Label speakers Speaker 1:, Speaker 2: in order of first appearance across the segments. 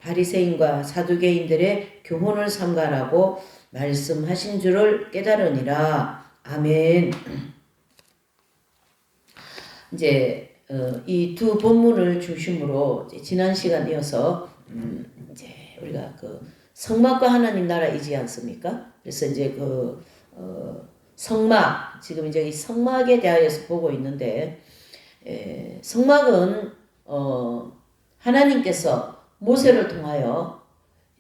Speaker 1: 바리새인과 사두개인들의 교훈을 삼가라고 말씀하신 줄을 깨달으니라. 아멘. 이제 이 두 본문을 중심으로 지난 시간 이어서 이제 우리가 그 성막과 하나님 나라이지 않습니까? 그래서 이제 성막, 지금 이제 이 성막에 대하여서 보고 있는데, 성막은 하나님께서 모세를 통하여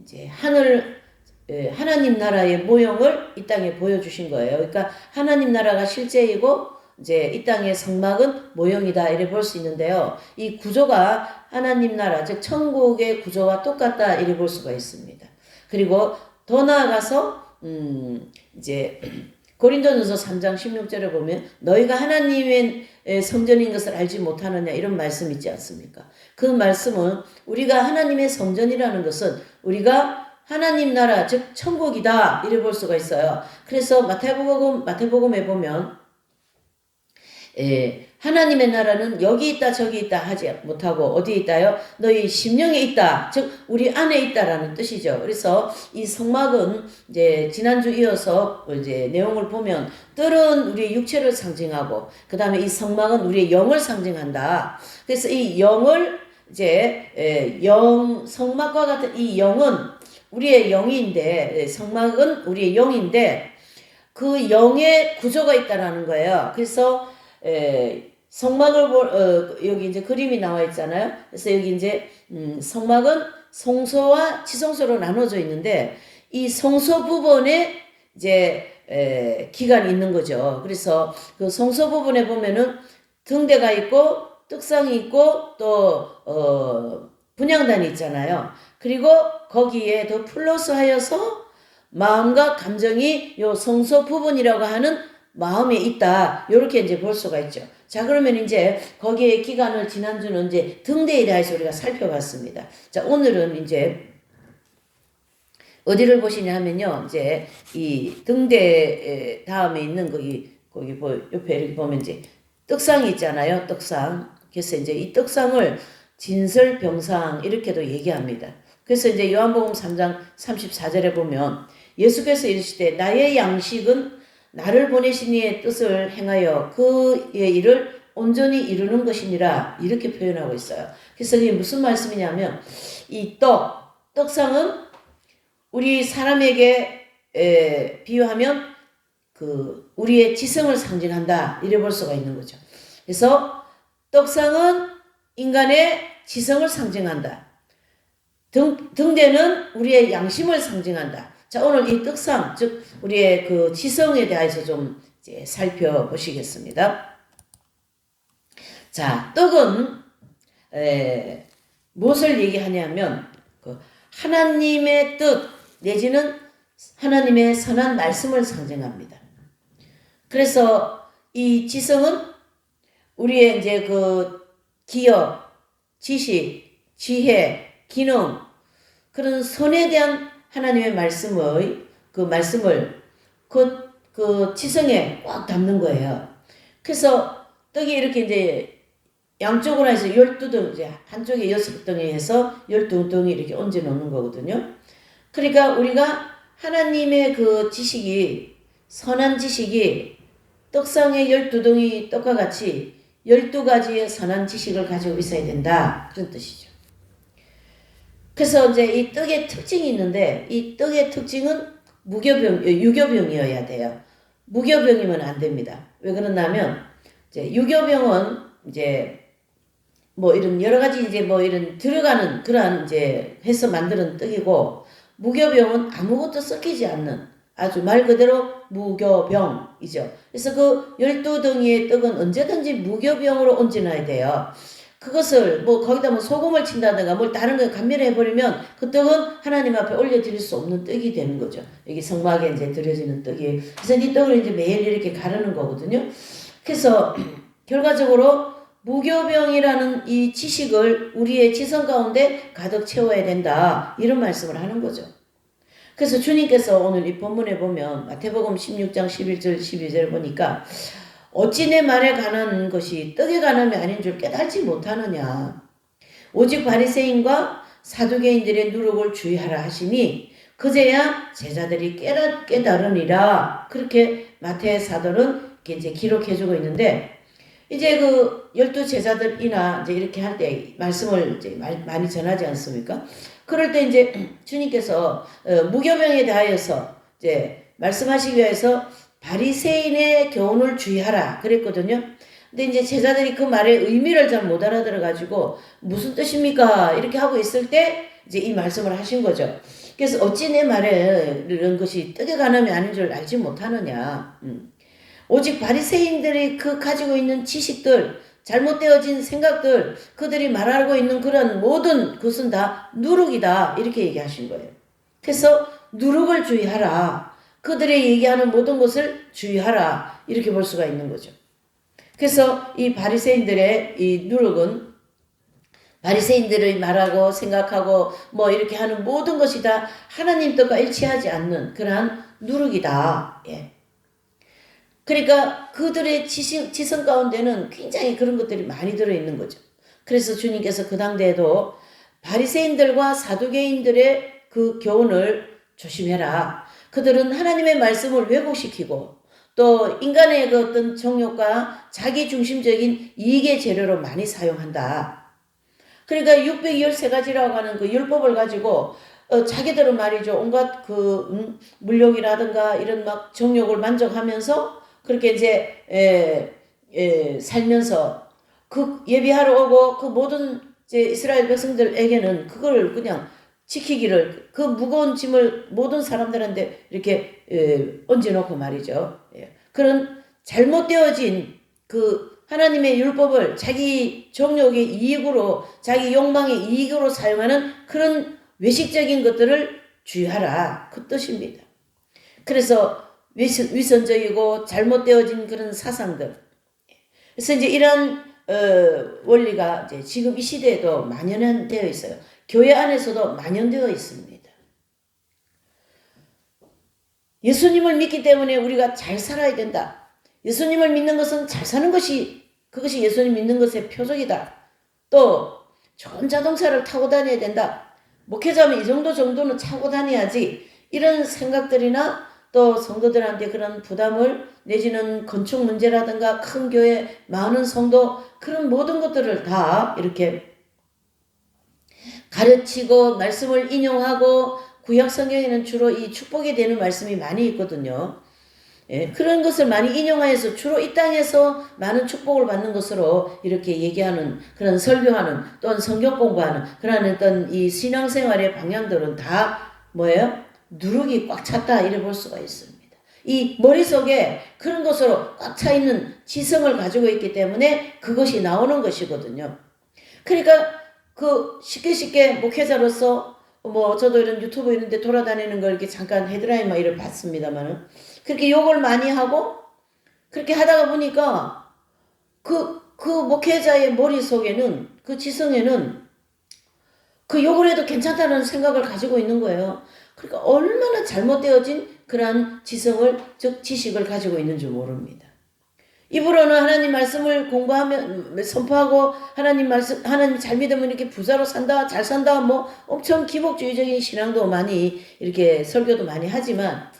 Speaker 1: 이제 하나님 나라의 모형을 이 땅에 보여주신 거예요. 그러니까 하나님 나라가 실제이고 이제 이 땅의 성막은 모형이다 이래 볼 수 있는데요. 이 구조가 하나님 나라 즉 천국의 구조와 똑같다 이래 볼 수가 있습니다. 그리고 더 나아가서 이제 고린도전서 3장 16절에 보면 너희가 하나님의 성전인 것을 알지 못하느냐 이런 말씀 있지 않습니까? 그 말씀은 우리가 하나님의 성전이라는 것은 우리가 하나님 나라 즉 천국이다 이래 볼 수가 있어요. 그래서 마태복음에 보면 하나님의 나라는 여기 있다 저기 있다 하지 못하고 어디에 있다요? 너희 심령에 있다. 즉 우리 안에 있다라는 뜻이죠. 그래서 이 성막은 이제 지난주 이어서 이제 내용을 보면 뜰은 우리의 육체를 상징하고 그 다음에 이 성막은 우리의 영을 상징한다. 그래서 이 영을 이제 성막과 같은 이 영은 우리의 영인데 성막은 우리의 영인데 그 영의 구조가 있다라는 거예요. 그래서 성막을 여기 이제 그림이 나와 있잖아요. 그래서 여기 이제 성막은 성소와 지성소로 나눠져 있는데 이 성소 부분에 이제 기관이 있는 거죠. 그래서 그 성소 부분에 보면은 등대가 있고 떡상이 있고 또 분향단이 있잖아요. 그리고 거기에 더 플러스하여서 마음과 감정이 요 성소 부분이라고 하는 마음에 있다. 이렇게 이제 볼 수가 있죠. 자, 그러면 이제 거기에 기간을 지난주는 이제 등대에 대해서 우리가 살펴봤습니다. 자, 오늘은 이제 어디를 보시냐 하면요. 이제 이 등대 다음에 있는 거기 옆에 이렇게 보면 이제 떡상이 있잖아요. 떡상. 그래서 이제 이 떡상을 진설병상 이렇게도 얘기합니다. 그래서 이제 요한복음 3장 34절에 보면 예수께서 이르시되 나의 양식은 나를 보내신 이의 뜻을 행하여 그의 일을 온전히 이루는 것이니라 이렇게 표현하고 있어요. 그래서 이게 무슨 말씀이냐면 이 떡상은 우리 사람에게 비유하면 우리의 지성을 상징한다 이래 볼 수가 있는 거죠. 그래서 떡상은 인간의 지성을 상징한다. 등대는 우리의 양심을 상징한다. 자, 오늘 이 떡상, 즉 우리의 그 지성에 대해서 좀 이제 살펴보시겠습니다. 자, 떡은 무엇을 얘기하냐면 하나님의 뜻 내지는 하나님의 선한 말씀을 상징합니다. 그래서 이 지성은 우리의 이제 기억, 지식, 지혜, 기능 그런 선에 대한 하나님의 말씀을 그 지성에 꽉 담는 거예요. 그래서 떡이 이렇게 이제 양쪽으로 해서 12등, 이제 한쪽에 6덩이 해서 12덩이 이렇게 얹어 놓는 거거든요. 그러니까 우리가 하나님의 그 지식이, 선한 지식이 떡상의 12덩이 떡과 같이 12가지의 선한 지식을 가지고 있어야 된다. 그런 뜻이죠. 그래서 이제 이 떡의 특징이 있는데 이 떡의 특징은 유교병이어야 돼요. 무교병이면 안 됩니다. 왜 그러냐면 이제 유교병은 이제 뭐 이런 여러 가지 이제 뭐 이런 들어가는 그러한 이제 해서 만드는 떡이고 무교병은 아무것도 섞이지 않는 아주 말 그대로 무교병이죠. 그래서 그 12덩이의 떡은 언제든지 무교병으로 얹어놔야 돼요. 그것을 뭐 거기다 뭐 소금을 친다든가 뭘 다른 걸 감멸해버리면 그 떡은 하나님 앞에 올려드릴 수 없는 떡이 되는 거죠. 여기 성막에 이제 드려지는 떡이. 그래서 이 떡을 이제 매일 이렇게 가르는 거거든요. 그래서 결과적으로 무교병이라는 이 지식을 우리의 지성 가운데 가득 채워야 된다. 이런 말씀을 하는 거죠. 그래서 주님께서 오늘 이 본문에 보면 마태복음 16장 11절 12절 보니까 어찌 내 말에 관한 것이 떡에 관함이 아닌 줄 깨달지 못하느냐. 오직 바리새인과 사두개인들의 누룩을 주의하라 하시니 그제야 제자들이 깨달으니라. 그렇게 마태 사도는 이제 기록해주고 있는데, 이제 그 12제자들이나 이제 이렇게 할 때 말씀을 이제 많이 전하지 않습니까? 그럴 때 이제 주님께서 무교병에 대하여서 이제 말씀하시기 위해서 바리새인의 교훈을 주의하라 그랬거든요. 근데 이제 제자들이 그 말의 의미를 잘 못 알아들어 가지고 무슨 뜻입니까? 이렇게 하고 있을 때 이제 이 말씀을 하신 거죠. 그래서 어찌 내 말에 이런 것이 떡에 관함이 아닌 줄 알지 못하느냐. 오직 바리새인들이 그 가지고 있는 지식들, 잘못되어진 생각들, 그들이 말하고 있는 그런 모든 것은 다 누룩이다. 이렇게 얘기하신 거예요. 그래서 누룩을 주의하라. 그들이 얘기하는 모든 것을 주의하라. 이렇게 볼 수가 있는 거죠. 그래서 이 바리새인들의 이 누룩은 바리새인들이 말하고 생각하고 뭐 이렇게 하는 모든 것이 다 하나님 뜻과 일치하지 않는 그러한 누룩이다. 예. 그러니까 그들의 지성 가운데는 굉장히 그런 것들이 많이 들어있는 거죠. 그래서 주님께서 그 당대에도 바리새인들과 사두개인들의 그 교훈을 조심해라. 그들은 하나님의 말씀을 왜곡시키고 또 인간의 그 어떤 정욕과 자기 중심적인 이익의 재료로 많이 사용한다. 그러니까 613가지라고 하는 그 율법을 가지고 자기들은 말이죠. 온갖 그 물욕이라든가 이런 막 정욕을 만족하면서 그렇게 이제 살면서 그 예비하러 오고 그 모든 이제 이스라엘 백성들에게는 그걸 그냥 지키기를 그 무거운 짐을 모든 사람들한테 이렇게 얹어놓고 말이죠. 그런 잘못되어진 그 하나님의 율법을 자기 정욕의 이익으로 자기 욕망의 이익으로 사용하는 그런 외식적인 것들을 주의하라 그 뜻입니다. 그래서 위선적이고 잘못되어진 그런 사상들. 그래서 이제 이런 원리가 이제 지금 이 시대에도 만연되어 있어요. 교회 안에서도 만연되어 있습니다. 예수님을 믿기 때문에 우리가 잘 살아야 된다. 예수님을 믿는 것은 잘 사는 것이 그것이 예수님 믿는 것의 표적이다. 또 좋은 자동차를 타고 다녀야 된다. 목회자면 이 정도는 타고 다녀야지. 이런 생각들이나 또 성도들한테 그런 부담을 내지는 건축 문제라든가 큰 교회 많은 성도 그런 모든 것들을 다 이렇게 가르치고 말씀을 인용하고 구약 성경에는 주로 이 축복이 되는 말씀이 많이 있거든요. 그런 것을 많이 인용하여서 주로 이 땅에서 많은 축복을 받는 것으로 이렇게 얘기하는 그런 설교하는 또는 성경 공부하는 그런 어떤 이 신앙생활의 방향들은 다 뭐예요? 누룩이 꽉 찼다 이래 볼 수가 있습니다. 이 머릿속에 그런 것으로 꽉 차 있는 지성을 가지고 있기 때문에 그것이 나오는 것이거든요. 그러니까 그 쉽게 목회자로서 뭐 저도 이런 유튜브 이런 데 돌아다니는 걸 이렇게 잠깐 헤드라인 이를 봤습니다만은 그렇게 욕을 많이 하고 그렇게 하다가 보니까 그 목회자의 머릿속에는 그 지성에는 그 욕을 해도 괜찮다는 생각을 가지고 있는 거예요. 그러니까 얼마나 잘못되어진 그러한 지성을 즉 지식을 가지고 있는 줄 모릅니다. 입으로는 하나님 말씀을 공부하면 선포하고 하나님 잘 믿으면 이렇게 부자로 산다 잘 산다 뭐 엄청 기복주의적인 신앙도 많이 이렇게 설교도 많이 하지만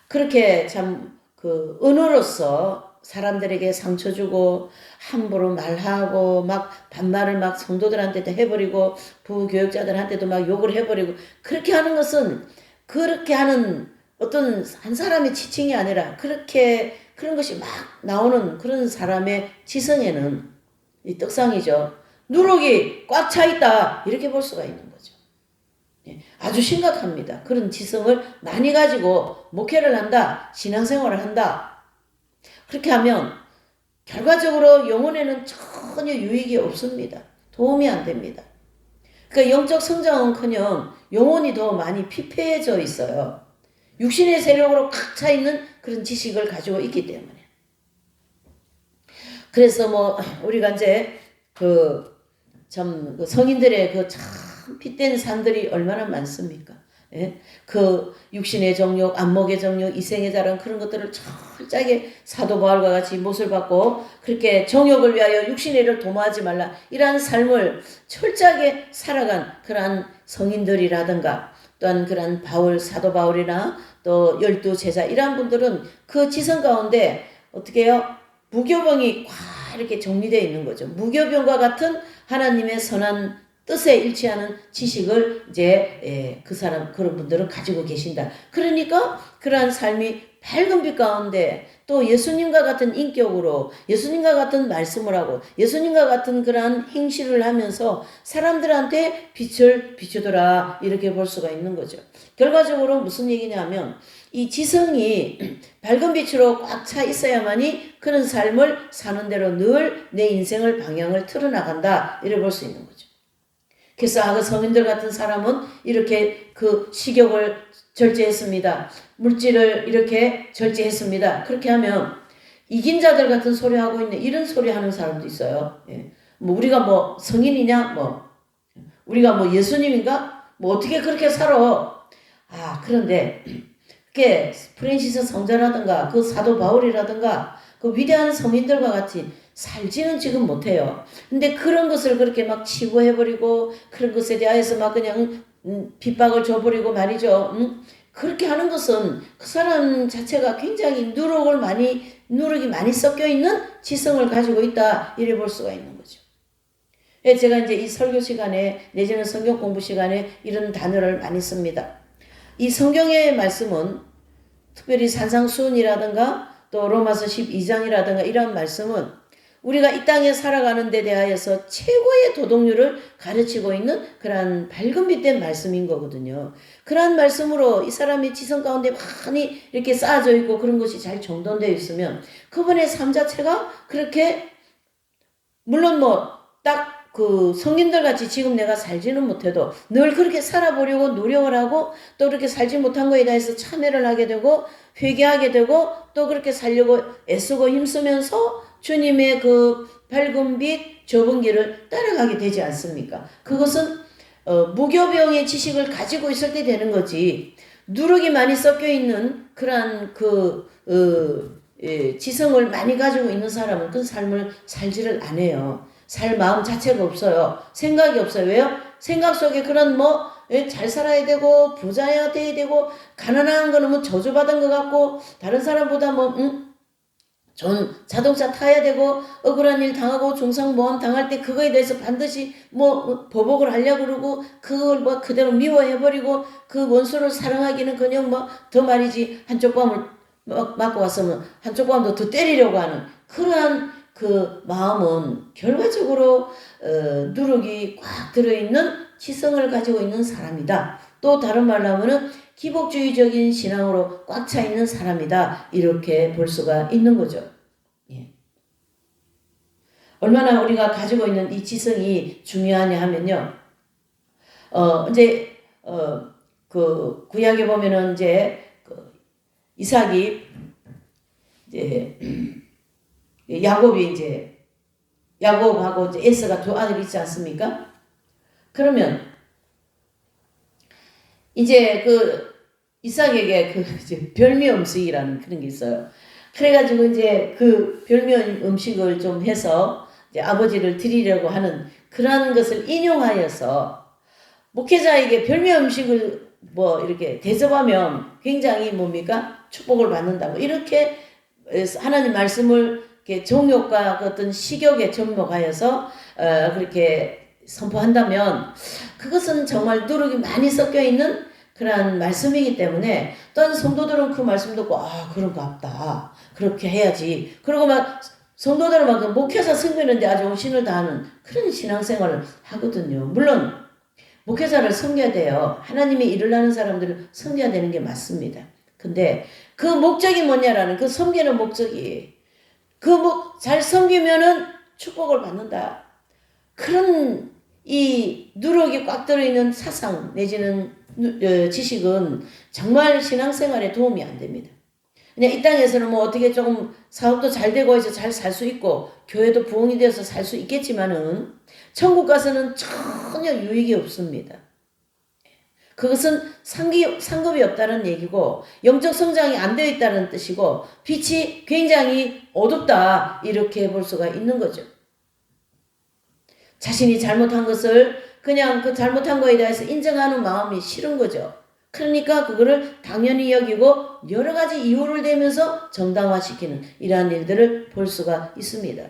Speaker 1: 그렇게 참 그 은어로서 사람들에게 상처 주고 함부로 말하고 막 반말을 막 성도들한테도 해버리고 부교육자들한테도 막 욕을 해버리고 그렇게 하는 것은 그렇게 하는 어떤 한 사람의 지칭이 아니라 그렇게 그런 것이 막 나오는 그런 사람의 지성에는 이 떡상이죠. 누룩이 꽉 차 있다 이렇게 볼 수가 있는 거죠. 아주 심각합니다. 그런 지성을 많이 가지고 목회를 한다, 신앙생활을 한다. 그렇게 하면 결과적으로 영혼에는 전혀 유익이 없습니다. 도움이 안 됩니다. 그러니까 영적 성장은커녕 영혼이 더 많이 피폐해져 있어요. 육신의 세력으로 꽉 차 있는 그런 지식을 가지고 있기 때문에. 그래서 뭐 우리가 이제 참 성인들의 참 핏된 산들이 얼마나 많습니까? 예? 그 육신의 정욕, 안목의 정욕, 이생의 자랑 그런 것들을 철저하게 사도 바울과 같이 못을 받고 그렇게 정욕을 위하여 육신의 일을 도모하지 말라 이러한 삶을 철저하게 살아간 그러한 성인들이라든가 또한 그런 사도 바울이나 또 12제자 이러한 분들은 그 지성 가운데 어떻게 해요? 무교병이 꽉 이렇게 정리되어 있는 거죠. 무교병과 같은 하나님의 선한 뜻에 일치하는 지식을 이제 그런 분들은 가지고 계신다. 그러니까 그러한 삶이 밝은 빛 가운데 또 예수님과 같은 인격으로 예수님과 같은 말씀을 하고 예수님과 같은 그러한 행실을 하면서 사람들한테 빛을 비추더라 이렇게 볼 수가 있는 거죠. 결과적으로 무슨 얘기냐면 이 지성이 밝은 빛으로 꽉 차 있어야만이 그런 삶을 사는 대로 늘 내 인생을 방향을 틀어나간다 이렇게 볼 수 있는 거죠. 그래서 그 성인들 같은 사람은 이렇게 그 식욕을 절제했습니다. 물질을 이렇게 절제했습니다. 그렇게 하면 이긴 자들 같은 소리 하고 있는 이런 소리 하는 사람도 있어요. 예. 뭐 우리가 뭐 성인이냐 뭐 우리가 뭐 예수님인가 뭐 어떻게 그렇게 살아. 그런데 그게 프랜시스 성자라든가 그 사도 바울이라든가 그 위대한 성인들과 같이 살지는 지금 못해요. 근데 그런 것을 그렇게 막 치부해버리고 그런 것에 대해서 막 그냥 핍박을 줘버리고 말이죠. 그렇게 하는 것은 그 사람 자체가 굉장히 누룩이 많이 섞여 있는 지성을 가지고 있다 이래 볼 수가 있는 거죠. 제가 이제 이 설교 시간에 내지는 성경 공부 시간에 이런 단어를 많이 씁니다. 이 성경의 말씀은 특별히 산상수훈이라든가 또 로마서 12장이라든가 이런 말씀은 우리가 이 땅에 살아가는 데 대하여서 최고의 도덕률을 가르치고 있는 그러한 밝은 빛된 말씀인 거거든요. 그러한 말씀으로 이 사람의 지성 가운데 많이 이렇게 쌓아져 있고 그런 것이 잘 정돈되어 있으면 그분의 삶 자체가 그렇게 물론 딱 그 성인들 같이 지금 내가 살지는 못해도 늘 그렇게 살아보려고 노력을 하고 또 그렇게 살지 못한 거에 대해서 참회를 하게 되고 회개하게 되고 또 그렇게 살려고 애쓰고 힘쓰면서 주님의 그 밝은 빛 좁은 길을 따라가게 되지 않습니까? 그것은 무교병의 지식을 가지고 있을 때 되는 거지 누룩이 많이 섞여 있는 그러한 지성을 많이 가지고 있는 사람은 그 삶을 살지를 않아요. 살 마음 자체가 없어요. 생각이 없어요. 왜요? 생각 속에 그런 잘 살아야 되고 부자야 돼야 되고 가난한 거는 저주받은 것 같고 다른 사람보다 좋은 자동차 타야 되고 억울한 일 당하고 중상모험 당할 때 그거에 대해서 반드시 보복을 하려고 그러고 그걸 그대로 미워해버리고 그 원수를 사랑하기는 그냥 더 말이지 한쪽 밤을 맞고 왔으면 한쪽 밤도 더 때리려고 하는 그러한 그 마음은 결과적으로 누룩이 꽉 들어있는 지성을 가지고 있는 사람이다. 또 다른 말로 하면은 기복주의적인 신앙으로 꽉 차 있는 사람이다. 이렇게 볼 수가 있는 거죠. 예. 얼마나 우리가 가지고 있는 이 지성이 중요하냐 하면요. 그 구약에 보면은 이제 이삭이 이제 야곱하고 이제 에서가 두 아들이 있지 않습니까? 그러면 이제 이삭에게 이제 별미 음식이라는 그런 게 있어요. 그래가지고 이제 그 별미 음식을 좀 해서 이제 아버지를 드리려고 하는 그런 것을 인용하여서 목회자에게 별미 음식을 이렇게 대접하면 굉장히 축복을 받는다고 이렇게 하나님 말씀을 이렇게 정욕과 어떤 식욕에 접목하여서 그렇게 선포한다면 그것은 정말 누룩이 많이 섞여 있는 그런 말씀이기 때문에 또한 성도들은 그 말씀 듣고 그런가 보다 그렇게 해야지 그리고 성도들은 목회자 섬기는데 아주 온신을 다하는 그런 신앙생활을 하거든요. 물론 목회자를 섬겨야 돼요. 하나님의 일을 하는 사람들을 섬겨야 되는 게 맞습니다. 근데 그 목적이 뭐냐라는 그 섬기는 목적이 잘 섬기면은 축복을 받는다. 그런 이 누룩이 꽉 들어있는 사상 내지는 지식은 정말 신앙생활에 도움이 안 됩니다. 그냥 이 땅에서는 어떻게 조금 사업도 잘 되고 해서 잘 살 수 있고 교회도 부흥이 되어서 살 수 있겠지만은 천국 가서는 전혀 유익이 없습니다. 그것은 상급이 없다는 얘기고 영적 성장이 안 되어 있다는 뜻이고 빛이 굉장히 어둡다 이렇게 볼 수가 있는 거죠. 자신이 잘못한 것을 그냥 그 잘못한 거에 대해서 인정하는 마음이 싫은 거죠. 그러니까 그거를 당연히 여기고 여러 가지 이유를 대면서 정당화시키는 이러한 일들을 볼 수가 있습니다.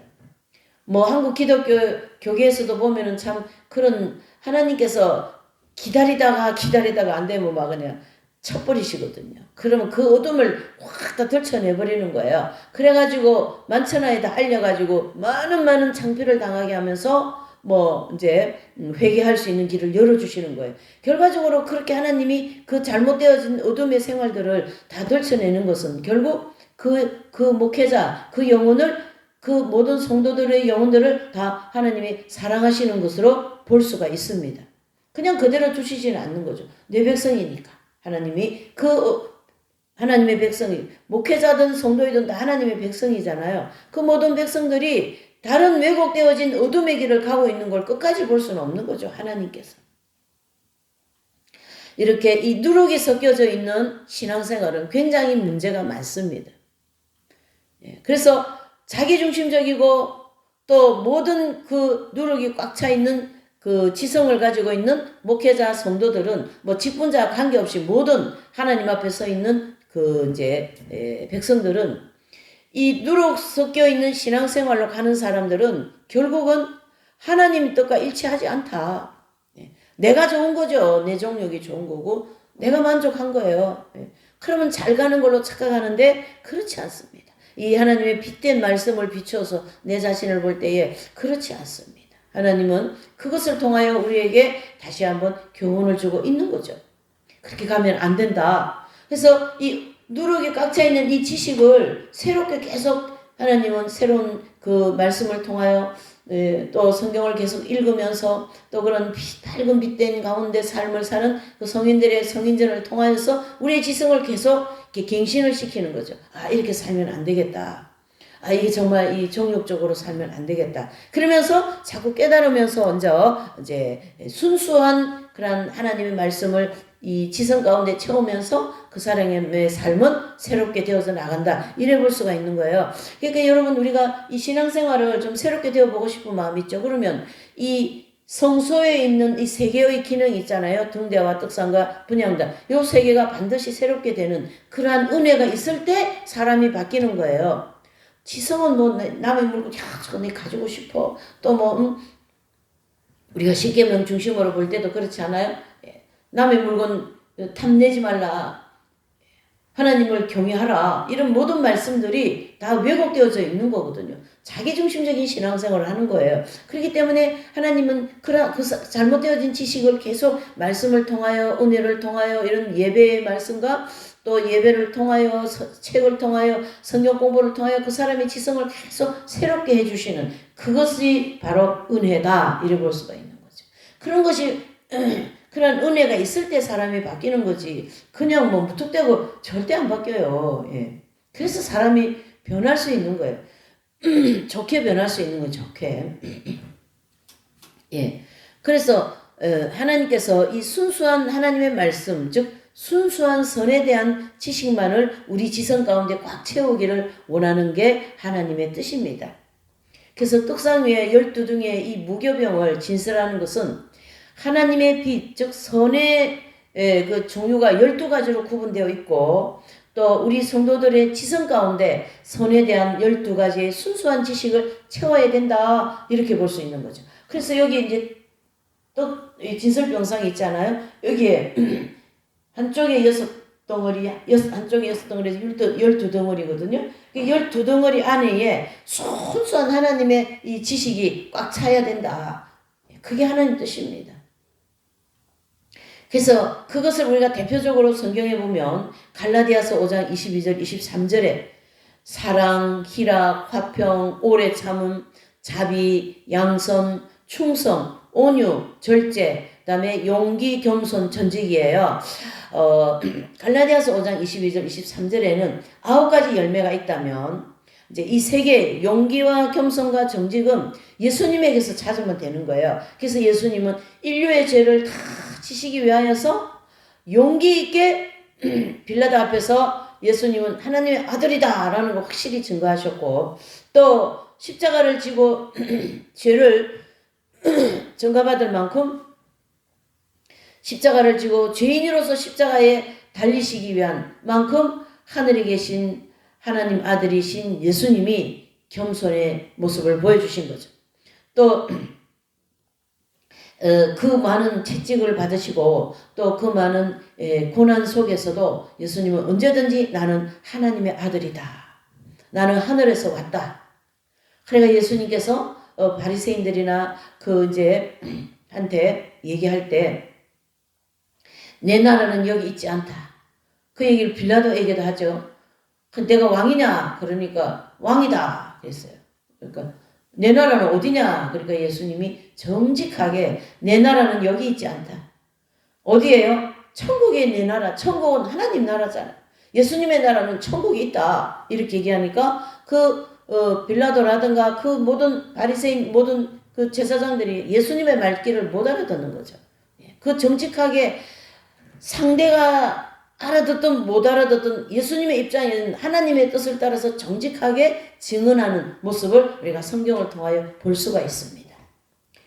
Speaker 1: 뭐 한국 기독교 교계에서도 보면은 참 그런 하나님께서 기다리다가 안 되면 막 그냥 쳐버리시거든요. 그러면 그 어둠을 확 다 들춰내버리는 거예요. 그래가지고 만천하에 다 알려가지고 많은 창피를 당하게 하면서 뭐 이제 회개할 수 있는 길을 열어주시는 거예요. 결과적으로 그렇게 하나님이 그 잘못되어진 어둠의 생활들을 다 들춰내는 것은 결국 그 목회자, 그 영혼을 그 모든 성도들의 영혼들을 다 하나님이 사랑하시는 것으로 볼 수가 있습니다. 그냥 그대로 두시지는 않는 거죠. 내 백성이니까. 하나님이 하나님의 백성이 목회자든 성도이든 다 하나님의 백성이잖아요. 그 모든 백성들이 다른 왜곡되어진 어둠의 길을 가고 있는 걸 끝까지 볼 수는 없는 거죠. 하나님께서. 이렇게 이 누룩이 섞여져 있는 신앙생활은 굉장히 문제가 많습니다. 그래서 자기중심적이고 또 모든 그 누룩이 꽉 차 있는 그 지성을 가지고 있는 목회자 성도들은 뭐 직분자 관계없이 모든 하나님 앞에 서 있는 그 이제 백성들은 이 누룩 섞여 있는 신앙생활로 가는 사람들은 결국은 하나님 뜻과 일치하지 않다. 내가 좋은 거죠. 내 정욕이 좋은 거고 내가 만족한 거예요. 그러면 잘 가는 걸로 착각하는데 그렇지 않습니다. 이 하나님의 빛된 말씀을 비춰서 내 자신을 볼 때에 그렇지 않습니다. 하나님은 그것을 통하여 우리에게 다시 한번 교훈을 주고 있는 거죠. 그렇게 가면 안 된다. 그래서 이 누룩이 꽉 차 있는 이 지식을 새롭게 계속 하나님은 새로운 그 말씀을 통하여 또 성경을 계속 읽으면서 또 그런 밝은 빛된 가운데 삶을 사는 그 성인들의 성인전을 통하여서 우리의 지성을 계속 이렇게 갱신을 시키는 거죠. 아, 이렇게 살면 안 되겠다. 아, 이게 정말 이 정욕적으로 살면 안 되겠다. 그러면서 자꾸 깨달으면서 먼저 이제 순수한 그런 하나님의 말씀을 이 지성 가운데 채우면서 그 사람의 삶은 새롭게 되어서 나간다. 이래 볼 수가 있는 거예요. 그러니까 여러분 우리가 이 신앙생활을 좀 새롭게 되어보고 싶은 마음이 있죠. 그러면 이 성소에 있는 이 세 개의 기능이 있잖아요. 등대와 떡상과 분향단. 이 세 개가 반드시 새롭게 되는 그러한 은혜가 있을 때 사람이 바뀌는 거예요. 지성은 뭐 남의 물건 저거 내 가지고 싶어. 또 뭐 우리가 십계명 중심으로 볼 때도 그렇지 않아요? 남의 물건 탐내지 말라. 하나님을 경외하라. 이런 모든 말씀들이 다 왜곡되어져 있는 거거든요. 자기중심적인 신앙생활을 하는 거예요. 그렇기 때문에 하나님은 그 잘못되어진 지식을 계속 말씀을 통하여 은혜를 통하여 이런 예배의 말씀과 또 예배를 통하여 책을 통하여 성경 공부를 통하여 그 사람의 지성을 계속 새롭게 해주시는 그것이 바로 은혜다. 이래 볼 수가 있는 거죠. 그런 것이 그런 은혜가 있을 때 사람이 바뀌는 거지. 그냥 뭐 무턱대고 절대 안 바뀌어요. 예. 그래서 사람이 변할 수 있는 거예요. 좋게 변할 수 있는 거예요. 좋게. 예. 그래서 하나님께서 이 순수한 하나님의 말씀, 즉 순수한 선에 대한 지식만을 우리 지성 가운데 꽉 채우기를 원하는 게 하나님의 뜻입니다. 그래서 떡상 위에 12등의 이 무교병을 진설하는 것은 하나님의 빛, 즉 선의 그 종류가 12가지로 구분되어 있고 또 우리 성도들의 지성 가운데 선에 대한 12가지의 순수한 지식을 채워야 된다. 이렇게 볼 수 있는 거죠. 그래서 여기 이제 또 진설병상이 있잖아요. 여기에 한쪽에 6덩어리, 한쪽에 6덩어리, 12덩어리거든요. 12덩어리 안에 순수한 하나님의 이 지식이 꽉 차야 된다. 그게 하나님 뜻입니다. 그래서 그것을 우리가 대표적으로 성경에 보면 갈라디아서 5장 22절 23절에 사랑, 희락, 화평, 오래 참음, 자비, 양선, 충성, 온유, 절제, 그 다음에 용기, 겸손, 전직이에요. 갈라디아서 5장 22절 23절에는 9가지 열매가 있다면 이제 이 세 개 용기와 겸손과 정직은 예수님에게서 찾으면 되는 거예요. 그래서 예수님은 인류의 죄를 다 지시기 위하여서 용기 있게 빌라도 앞에서 예수님은 하나님의 아들이다 라는 걸 확실히 증거하셨고 또 십자가를 지고 죄를 전가받을 만큼 십자가를 지고 죄인으로서 십자가에 달리시기 위한 만큼 하늘에 계신 하나님 아들이신 예수님이 겸손의 모습을 보여주신 거죠. 또 그 많은 채찍을 받으시고 또 그 많은 고난 속에서도 예수님은 언제든지 나는 하나님의 아들이다. 나는 하늘에서 왔다. 그러니까 예수님께서 바리새인들이나 그 이제 한테 얘기할 때 내 나라는 여기 있지 않다. 그 얘기를 빌라도에게도 하죠. 내가 왕이냐? 그러니까 왕이다. 그랬어요. 그러니까 내 나라는 어디냐? 그러니까 예수님이 정직하게 내 나라는 여기 있지 않다. 어디예요? 천국에 내 나라. 천국은 하나님 나라잖아. 예수님의 나라는 천국에 있다. 이렇게 얘기하니까 빌라도라든가 그 모든 바리새인 모든 그 제사장들이 예수님의 말귀를 못 알아듣는 거죠. 그 정직하게 상대가 알아듣든 못 알아듣든 예수님의 입장에는 하나님의 뜻을 따라서 정직하게 증언하는 모습을 우리가 성경을 통하여 볼 수가 있습니다.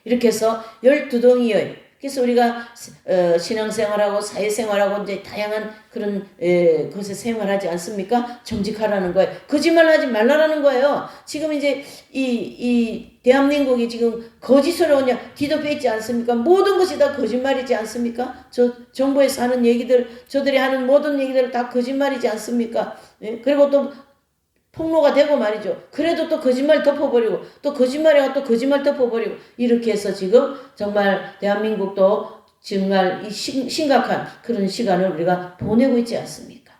Speaker 1: 이렇게 해서 12덩이의 그래서 우리가 신앙생활하고 사회생활하고 이제 다양한 그런 것에 생활하지 않습니까? 정직하라는 거예요. 거짓말하지 말라라는 거예요. 지금 이제 이 대한민국이 지금 거짓으로 그냥 뒤덮여 있지 않습니까? 모든 것이 다 거짓말이지 않습니까? 정부에서 하는 얘기들, 저들이 하는 모든 얘기들 다 거짓말이지 않습니까? 예? 그리고 또 폭로가 되고 말이죠. 그래도 또 거짓말 덮어버리고 또 거짓말이가 또 거짓말 덮어버리고 이렇게 해서 지금 정말 대한민국도 정말 이 심각한 그런 시간을 우리가 보내고 있지 않습니까?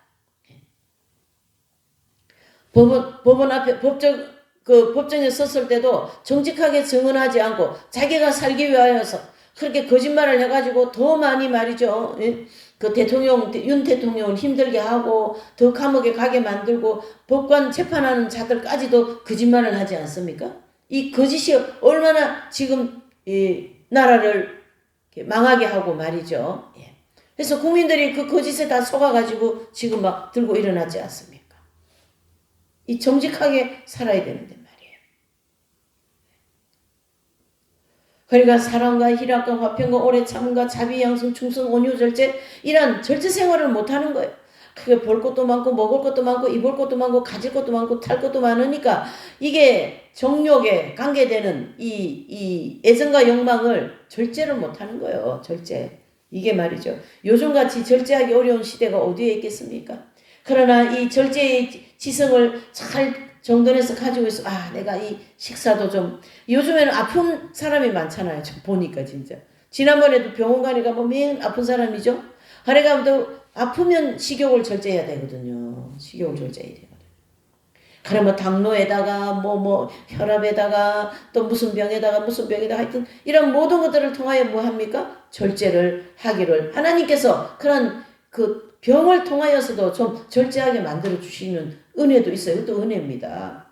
Speaker 1: 법원 앞에 법정에 섰을 때도 정직하게 증언하지 않고 자기가 살기 위하여서 그렇게 거짓말을 해가지고 더 많이 말이죠. 그 윤 대통령을 힘들게 하고 더 감옥에 가게 만들고 법관 재판하는 자들까지도 거짓말을 하지 않습니까? 이 거짓이 얼마나 지금 이 나라를 망하게 하고 말이죠. 그래서 국민들이 그 거짓에 다 속아가지고 지금 막 들고 일어나지 않습니까? 이 정직하게 살아야 되는데 말이에요. 그러니까 사랑과 희락과 화평과 오래 참음과 자비, 양성, 충성, 온유, 절제 이런 절제 생활을 못하는 거예요. 그게 볼 것도 많고 먹을 것도 많고 입을 것도 많고 가질 것도 많고 탈 것도 많으니까 이게 정욕에 관계되는 이 애정과 욕망을 절제를 못하는 거예요. 절제. 이게 말이죠. 요즘같이 절제하기 어려운 시대가 어디에 있겠습니까? 그러나 이 절제의 지성을 잘 정돈해서 가지고 있어. 내가 이 식사도 좀 요즘에는 아픈 사람이 많잖아요. 저 보니까 진짜. 지난번에도 병원 가니까 매일 아픈 사람이죠. 그러니까 또 아프면 식욕을 절제해야 되거든요. 식욕을 절제해야 되거든요. 그러면 당뇨에다가 혈압에다가 또 무슨 병에다가 하여튼 이런 모든 것들을 통하여 뭐 합니까? 절제를 하기를 하나님께서 그런 그 병을 통하여서도 좀 절제하게 만들어 주시는 은혜도 있어요. 또 은혜입니다.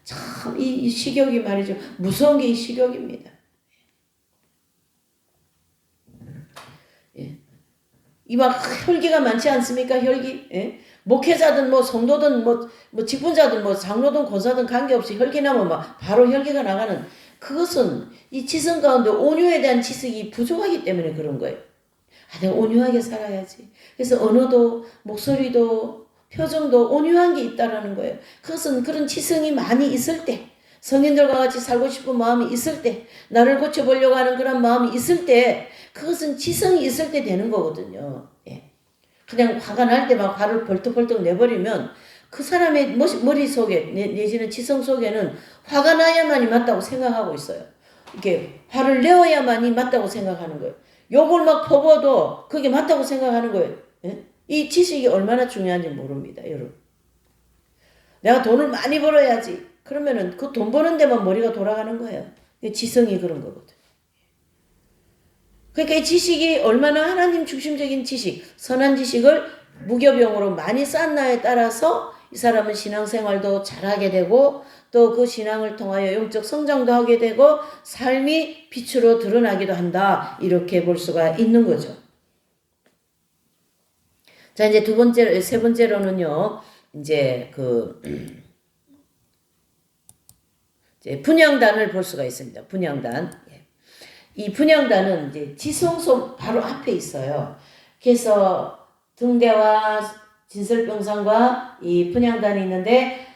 Speaker 1: 참 이 식욕이 말이죠. 무서운 게 이 식욕입니다. 이 막 혈기가 많지 않습니까? 혈기. 목회자든 성도든 직분자든 장로든 권사든 관계없이 혈기 나면 막 바로 혈기가 나가는 그것은 이 지성 가운데 온유에 대한 지식이 부족하기 때문에 그런 거예요. 내가 온유하게 살아야지. 그래서 언어도 목소리도 표정도 온유한 게 있다라는 거예요. 그것은 그런 지성이 많이 있을 때 성인들과 같이 살고 싶은 마음이 있을 때 나를 고쳐보려고 하는 그런 마음이 있을 때 그것은 지성이 있을 때 되는 거거든요. 그냥 화가 날 때 막 화를 벌떡벌떡 내버리면 그 사람의 머릿속에 내지는 지성 속에는 화가 나야만이 맞다고 생각하고 있어요. 이렇게 화를 내어야만이 맞다고 생각하는 거예요. 욕을 막 퍼부어도 그게 맞다고 생각하는 거예요. 이 지식이 얼마나 중요한지 모릅니다, 여러분. 내가 돈을 많이 벌어야지. 그러면은 그 돈 버는 데만 머리가 돌아가는 거예요. 지성이 그런 거거든. 그러니까 이 지식이 얼마나 하나님 중심적인 지식, 선한 지식을 무교병으로 많이 쌓나에 따라서 이 사람은 신앙생활도 잘하게 되고 또 그 신앙을 통하여 영적 성장도 하게 되고 삶이 빛으로 드러나기도 한다. 이렇게 볼 수가 있는 거죠. 자, 이제 세 번째로는요. 이제 이제 분향단을 볼 수가 있습니다. 분향단. 이 분향단은 이제 지성소 바로 앞에 있어요. 그래서 등대와 진설병상과 이 분향단이 있는데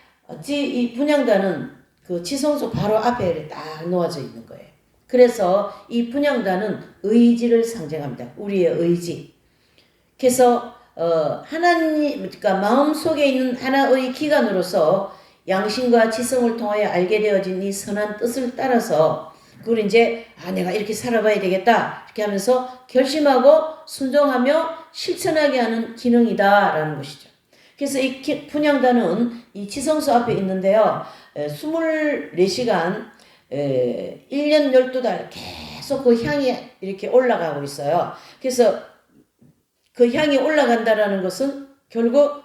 Speaker 1: 이 분향단은 그 지성소 바로 앞에 딱 놓아져 있는 거예요. 그래서 이 분향단은 의지를 상징합니다. 우리의 의지. 그래서 하나님, 그러니까 마음속에 있는 하나의 기관으로서 양심과 지성을 통하여 알게 되어진 이 선한 뜻을 따라서 그걸 이제 내가 이렇게 살아봐야 되겠다 이렇게 하면서 결심하고 순종하며 실천하게 하는 기능이다라는 것이죠. 그래서 이 분향단은 이 지성소 앞에 있는데요. 24시간 1년 12달 계속 그 향이 이렇게 올라가고 있어요. 그래서 그 향이 올라간다라는 것은 결국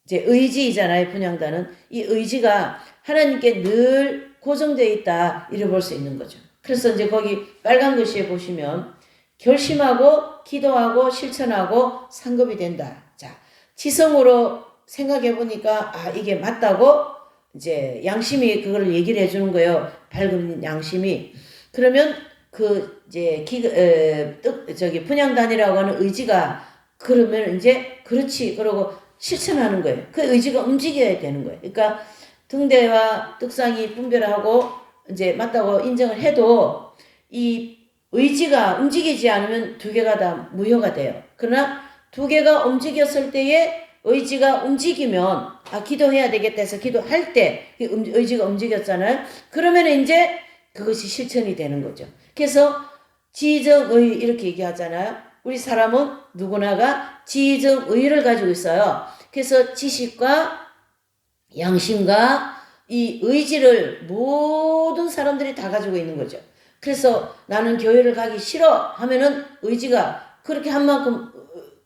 Speaker 1: 이제 의지이잖아요. 분향단은 이 의지가 하나님께 늘 고정되어 있다 이래 볼 수 있는 거죠. 그래서 이제 거기 빨간 글씨에 보시면 결심하고 기도하고 실천하고 상급이 된다. 자, 지성으로 생각해 보니까 이게 맞다고 이제 양심이 그걸 얘기를 해주는 거예요. 밝은 양심이. 그러면 그 이제 분향단이라고 하는 의지가 그러면 이제 그렇지 그러고 실천하는 거예요. 그 의지가 움직여야 되는 거예요. 그러니까 등대와 떡상이 분별하고 이제 맞다고 인정을 해도 이 의지가 움직이지 않으면 두 개가 다 무효가 돼요. 그러나 두 개가 움직였을 때에 의지가 움직이면 기도해야 되겠다 해서 기도할 때 의지가 움직였잖아요. 그러면 이제 그것이 실천이 되는 거죠. 그래서 지정의 이렇게 얘기하잖아요. 우리 사람은 누구나가 지정의를 가지고 있어요. 그래서 지식과 양심과 이 의지를 모든 사람들이 다 가지고 있는 거죠. 그래서 나는 교회를 가기 싫어 하면은 의지가 그렇게 한 만큼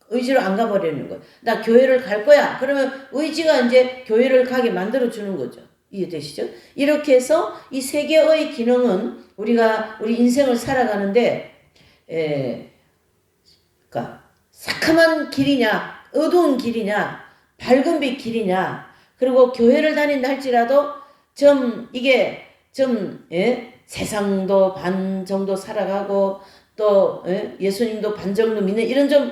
Speaker 1: 의지로 안 가버리는 거예요. 나 교회를 갈 거야. 그러면 의지가 이제 교회를 가게 만들어 주는 거죠. 이해되시죠? 이렇게 해서 이 세 개의 기능은 우리가 우리 인생을 살아가는데 그러니까 새카만 길이냐 어두운 길이냐 밝은 빛 길이냐 그리고 교회를 다닌다 할지라도 세상도 반 정도 살아가고 또 예수님도 반 정도 믿는 이런 좀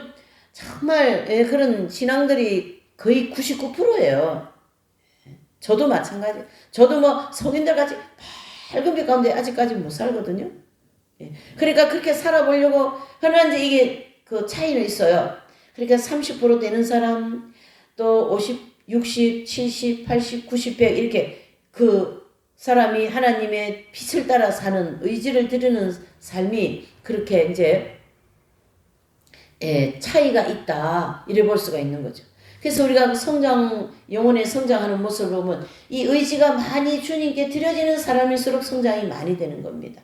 Speaker 1: 정말 그런 신앙들이 거의 99%예요. 저도 마찬가지. 저도 뭐 성인들 같이 밝은 빛 가운데 아직까지 못 살거든요. 그러니까 그렇게 살아보려고 하는데 이게 그 차이는 있어요. 그러니까 30% 되는 사람 또 50, 60, 70, 80, 90, 100 이렇게 그 사람이 하나님의 빛을 따라 사는 의지를 드리는 삶이 그렇게 이제 차이가 있다 이래 볼 수가 있는 거죠. 그래서 우리가 영혼의 성장하는 모습을 보면 이 의지가 많이 주님께 드려지는 사람일수록 성장이 많이 되는 겁니다.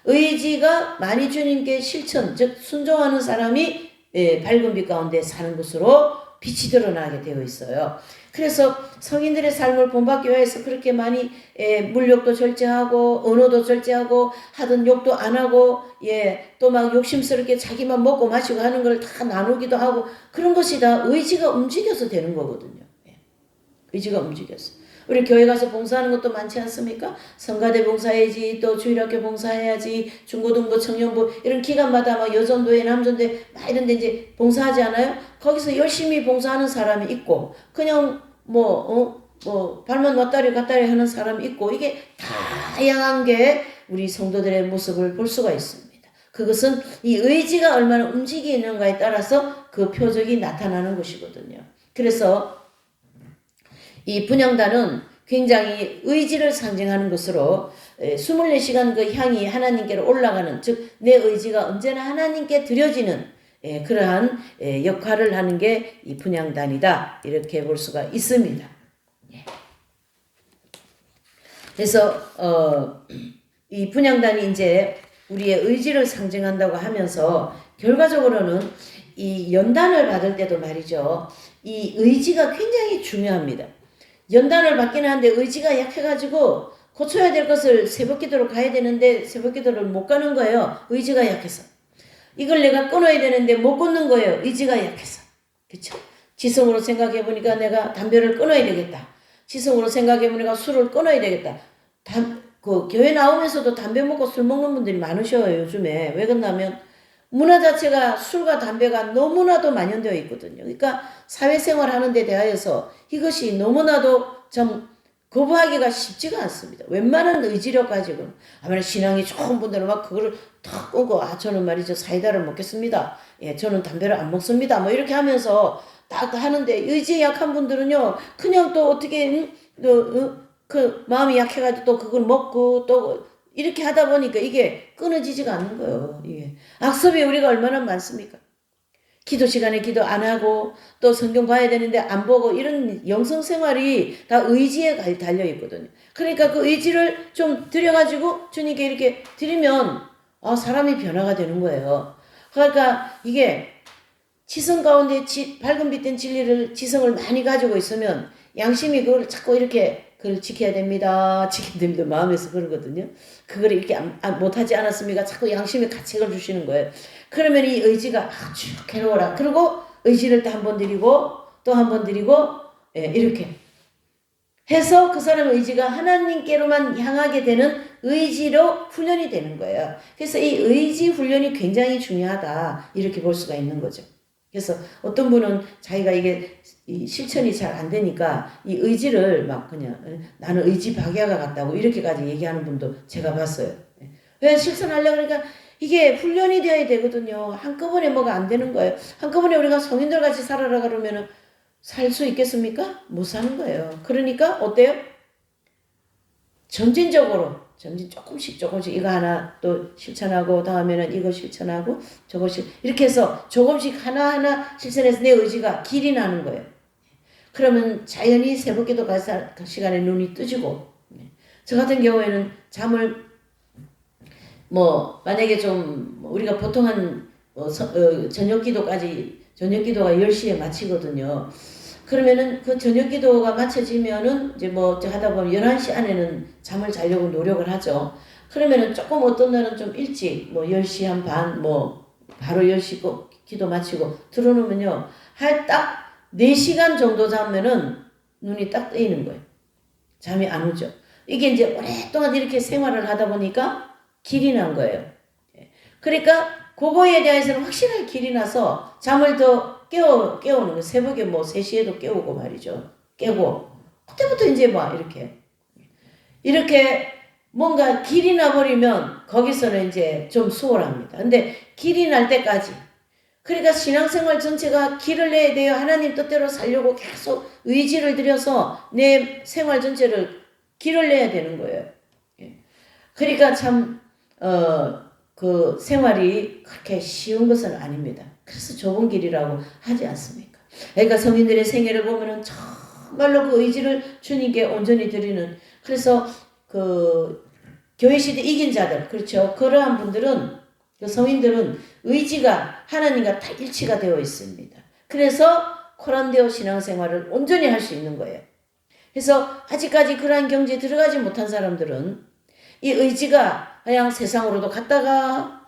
Speaker 1: 의지가 많이 주님께 실천, 즉 순종하는 사람이 밝은 빛 가운데 사는 것으로 빛이 드러나게 되어 있어요. 그래서 성인들의 삶을 본받기 위해서 그렇게 많이 물욕도 절제하고 언어도 절제하고 하던 욕도 안 하고 또 막 욕심스럽게 자기만 먹고 마시고 하는 걸 다 나누기도 하고 그런 것이 다 의지가 움직여서 되는 거거든요. 의지가 움직여서. 우리 교회 가서 봉사하는 것도 많지 않습니까? 성가대 봉사해야지, 또 주일학교 봉사해야지, 중고등부, 청년부 이런 기간마다 막 여전도회, 남전도회 막 이런 데 이제 봉사하지 않아요? 거기서 열심히 봉사하는 사람이 있고 그냥 발만 왔다리 갔다리 하는 사람이 있고 이게 다양한 게 우리 성도들의 모습을 볼 수가 있습니다. 그것은 이 의지가 얼마나 움직이는가에 따라서 그 표적이 나타나는 것이거든요. 그래서 이 분향단은 굉장히 의지를 상징하는 것으로 24시간 그 향이 하나님께로 올라가는 즉 내 의지가 언제나 하나님께 드려지는 그러한 역할을 하는 게 이 분향단이다 이렇게 볼 수가 있습니다. 그래서 이 분향단이 이제 우리의 의지를 상징한다고 하면서 결과적으로는 이 연단을 받을 때도 말이죠. 이 의지가 굉장히 중요합니다. 연단을 받기는 한데 의지가 약해가지고 고쳐야 될 것을 새벽기도로 가야 되는데 새벽기도를 못 가는 거예요. 의지가 약해서. 이걸 내가 끊어야 되는데 못 끊는 거예요. 의지가 약해서. 그렇죠? 지성으로 생각해 보니까 내가 담배를 끊어야 되겠다. 지성으로 생각해 보니까 술을 끊어야 되겠다. 그 교회 나오면서도 담배 먹고 술 먹는 분들이 많으셔요, 요즘에. 왜 그러냐면 문화 자체가 술과 담배가 너무나도 만연되어 있거든요. 그러니까 사회생활 하는 데 대하여서 이것이 너무나도 좀 거부하기가 쉽지가 않습니다. 웬만한 의지력 가지고 아무래도 신앙이 좋은 분들은 막 그거를 탁 끊고 저는 말이죠 사이다를 먹겠습니다. 예, 저는 담배를 안 먹습니다. 뭐 이렇게 하면서 딱 하는데 의지 약한 분들은요 그냥 또 어떻게 그 마음이 약해가지고 또 그걸 먹고 또 이렇게 하다 보니까 이게 끊어지지가 않는 거예요. 이게 악습이 우리가 얼마나 많습니까? 기도 시간에 기도 안 하고 또 성경 봐야 되는데 안 보고 이런 영성 생활이 다 의지에 달려 있거든요. 그러니까 그 의지를 좀 들여가지고 주님께 이렇게 드리면 사람이 변화가 되는 거예요. 그러니까 이게 지성 가운데 밝은 빛된 진리를 지성을 많이 가지고 있으면 양심이 그걸 자꾸 이렇게 그걸 지켜야 됩니다. 지켜야 됩니다. 마음에서 그러거든요. 그걸 이렇게 못하지 않았습니까? 자꾸 양심에 가책을 주시는 거예요. 그러면 이 의지가 아주 괴로워라. 그리고 의지를 또 한 번 드리고 또 한 번 드리고 이렇게 해서 그 사람의 의지가 하나님께로만 향하게 되는 의지로 훈련이 되는 거예요. 그래서 이 의지 훈련이 굉장히 중요하다. 이렇게 볼 수가 있는 거죠. 그래서 어떤 분은 자기가 이게 실천이 잘 안 되니까 이 의지를 막 그냥 나는 의지 박야가 같다고 이렇게까지 얘기하는 분도 제가 봤어요. 왜 실천하려고 그러니까 이게 훈련이 되어야 되거든요. 한꺼번에 뭐가 안 되는 거예요. 한꺼번에 우리가 성인들 같이 살아라 그러면은 살 수 있겠습니까? 못 사는 거예요. 그러니까 어때요? 점진적으로 조금씩 이거 하나 또 실천하고 다음에는 이거 실천하고 저거 이렇게 해서 조금씩 하나하나 실천해서 내 의지가 길이 나는 거예요. 그러면 자연히 새벽기도 갈 시간에 눈이 뜨지고 저 같은 경우에는 잠을 만약에 좀 우리가 보통 한 저녁 기도가 10시에 마치거든요. 그러면은 그 저녁 기도가 마쳐지면은 이제 하다 보면 11시 안에는 잠을 자려고 노력을 하죠. 그러면은 조금 어떤 날은 좀 일찍 10시 한 반 바로 10시 기도 마치고 들어놓으면요. 딱 4시간 정도 자면은 눈이 딱 뜨이는 거예요. 잠이 안 오죠. 이게 이제 오랫동안 이렇게 생활을 하다 보니까 길이 난 거예요. 그러니까 그거에 대해서는 확실하게 길이 나서 잠을 더 깨우는 거. 새벽에 3시에도 깨우고 말이죠. 깨고 그때부터 이제 이렇게 뭔가 길이 나버리면 거기서는 이제 좀 수월합니다. 근데 길이 날 때까지 그러니까 신앙생활 전체가 길을 내야 돼요. 하나님 뜻대로 살려고 계속 의지를 들여서 내 생활 전체를 길을 내야 되는 거예요. 그러니까 참 그 생활이 그렇게 쉬운 것은 아닙니다. 그래서 좁은 길이라고 하지 않습니까? 그러니까 성인들의 생애를 보면은 정말로 그 의지를 주님께 온전히 드리는 그래서 그 교회 시대 이긴 자들 그렇죠. 그러한 분들은 그 성인들은 의지가 하나님과 다 일치가 되어 있습니다. 그래서 코란데오 신앙생활을 온전히 할 수 있는 거예요. 그래서 아직까지 그러한 경지에 들어가지 못한 사람들은 이 의지가 그냥 세상으로도 갔다가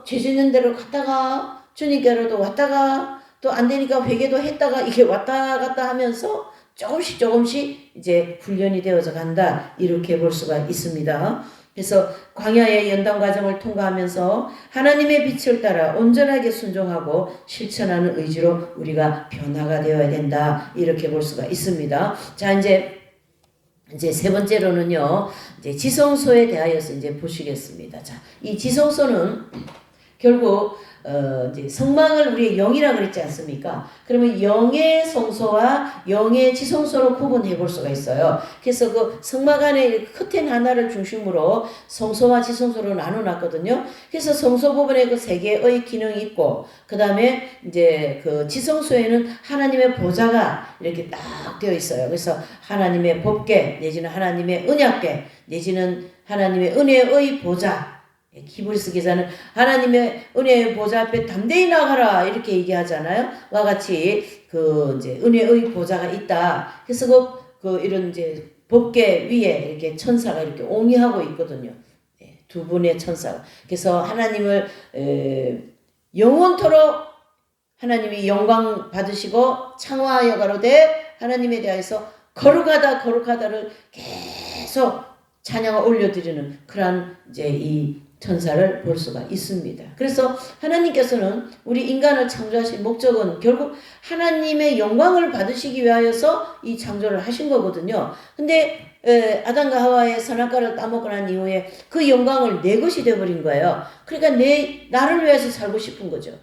Speaker 1: 죄 짓는 대로 갔다가 주님께로도 왔다가 또 안 되니까 회개도 했다가 이게 왔다 갔다 하면서 조금씩 이제 훈련이 되어서 간다 이렇게 볼 수가 있습니다. 그래서 광야의 연단 과정을 통과하면서 하나님의 빛을 따라 온전하게 순종하고 실천하는 의지로 우리가 변화가 되어야 된다 이렇게 볼 수가 있습니다. 자 이제 세 번째로는요, 이제 지성소에 대하여서 이제 보시겠습니다. 자, 이 지성소는 결국 이제 성막을 우리 영이라 그랬지 않습니까? 그러면 영의 성소와 영의 지성소로 구분해 볼 수가 있어요. 그래서 그 성막 안에 커튼 하나를 중심으로 성소와 지성소로 나눠 놨거든요. 그래서 성소 부분에 그 세 개의 기능이 있고, 그 다음에 이제 그 지성소에는 하나님의 보좌가 이렇게 딱 되어 있어요. 그래서 하나님의 법궤, 내지는 하나님의 언약궤, 내지는 하나님의 은혜의 보좌, 히브리서 기사는 하나님의 은혜의 보좌 앞에 담대히 나가라 이렇게 얘기하잖아요. 와 같이 그 이제 은혜의 보좌가 있다. 그래서 그 이런 이제 법궤 위에 이렇게 천사가 이렇게 옹이하고 있거든요. 두 분의 천사가. 그래서 하나님을 영원토록 하나님이 영광 받으시고 창화하여 가로되 하나님에 대하여서 거룩하다를 계속 찬양을 올려드리는 그러한 이제 이 천사를 볼 수가 있습니다. 그래서 하나님께서는 우리 인간을 창조하신 목적은 결국 하나님의 영광을 받으시기 위하여서 이 창조를 하신 거거든요. 근데 아담과 하와의 선악과를 따먹고 난 이후에 그 영광을 내 것이 되어버린 거예요. 그러니까 나를 위해서 살고 싶은 거죠.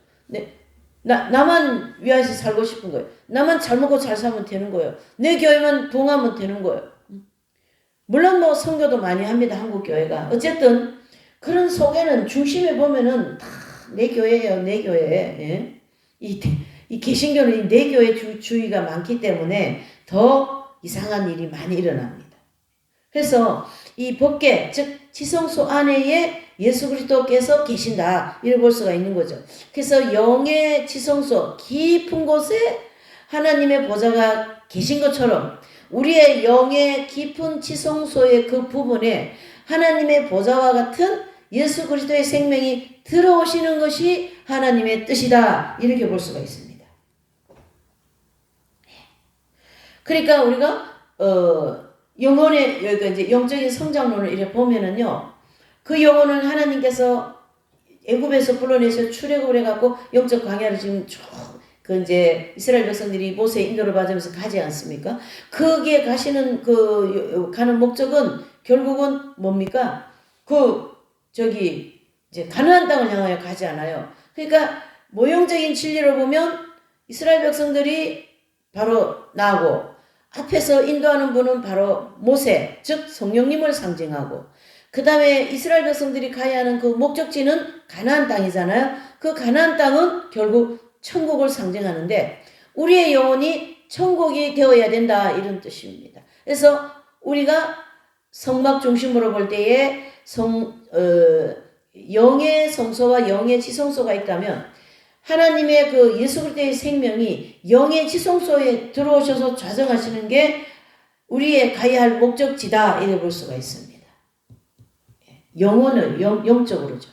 Speaker 1: 나만 위해서 살고 싶은 거예요. 나만 잘 먹고 잘 살면 되는 거예요. 내 교회만 동하면 되는 거예요. 물론 뭐 선교도 많이 합니다. 한국 교회가. 어쨌든 그런 속에는 중심에 보면은 다 내 교회예요. 내 교회. 예? 이 개신교는 내 교회 주의가 많기 때문에 더 이상한 일이 많이 일어납니다. 그래서 이 법계 즉 지성소 안에 예수 그리스도께서 계신다 이를 볼 수가 있는 거죠. 그래서 영의 지성소 깊은 곳에 하나님의 보좌가 계신 것처럼 우리의 영의 깊은 지성소의 그 부분에 하나님의 보좌와 같은 예수 그리스도의 생명이 들어오시는 것이 하나님의 뜻이다 이렇게 볼 수가 있습니다. 그러니까 우리가 영혼의 이제 영적인 성장론을 이렇게 보면은요, 그 영혼을 하나님께서 애굽에서 불러내서 출애굽을 해갖고 영적 광야를 지금 그 이제 이스라엘 백성들이 모세의 인도를 받으면서 가지 않습니까? 거기에 가시는 가는 목적은 결국은 뭡니까? 이제 가나안 땅을 향하여 가지 않아요. 그러니까 모형적인 진리로 보면 이스라엘 백성들이 바로 나고 앞에서 인도하는 분은 바로 모세, 즉 성령님을 상징하고 그 다음에 이스라엘 백성들이 가야 하는 그 목적지는 가나안 땅이잖아요. 그 가나안 땅은 결국 천국을 상징하는데 우리의 영혼이 천국이 되어야 된다 이런 뜻입니다. 그래서 우리가 성막 중심으로 볼 때에 영의 성소와 영의 지성소가 있다면 하나님의 그 예수 그리스도의 생명이 영의 지성소에 들어오셔서 좌정하시는 게 우리의 가야 할 목적지다 이래 볼 수가 있습니다. 영혼을 영적으로죠.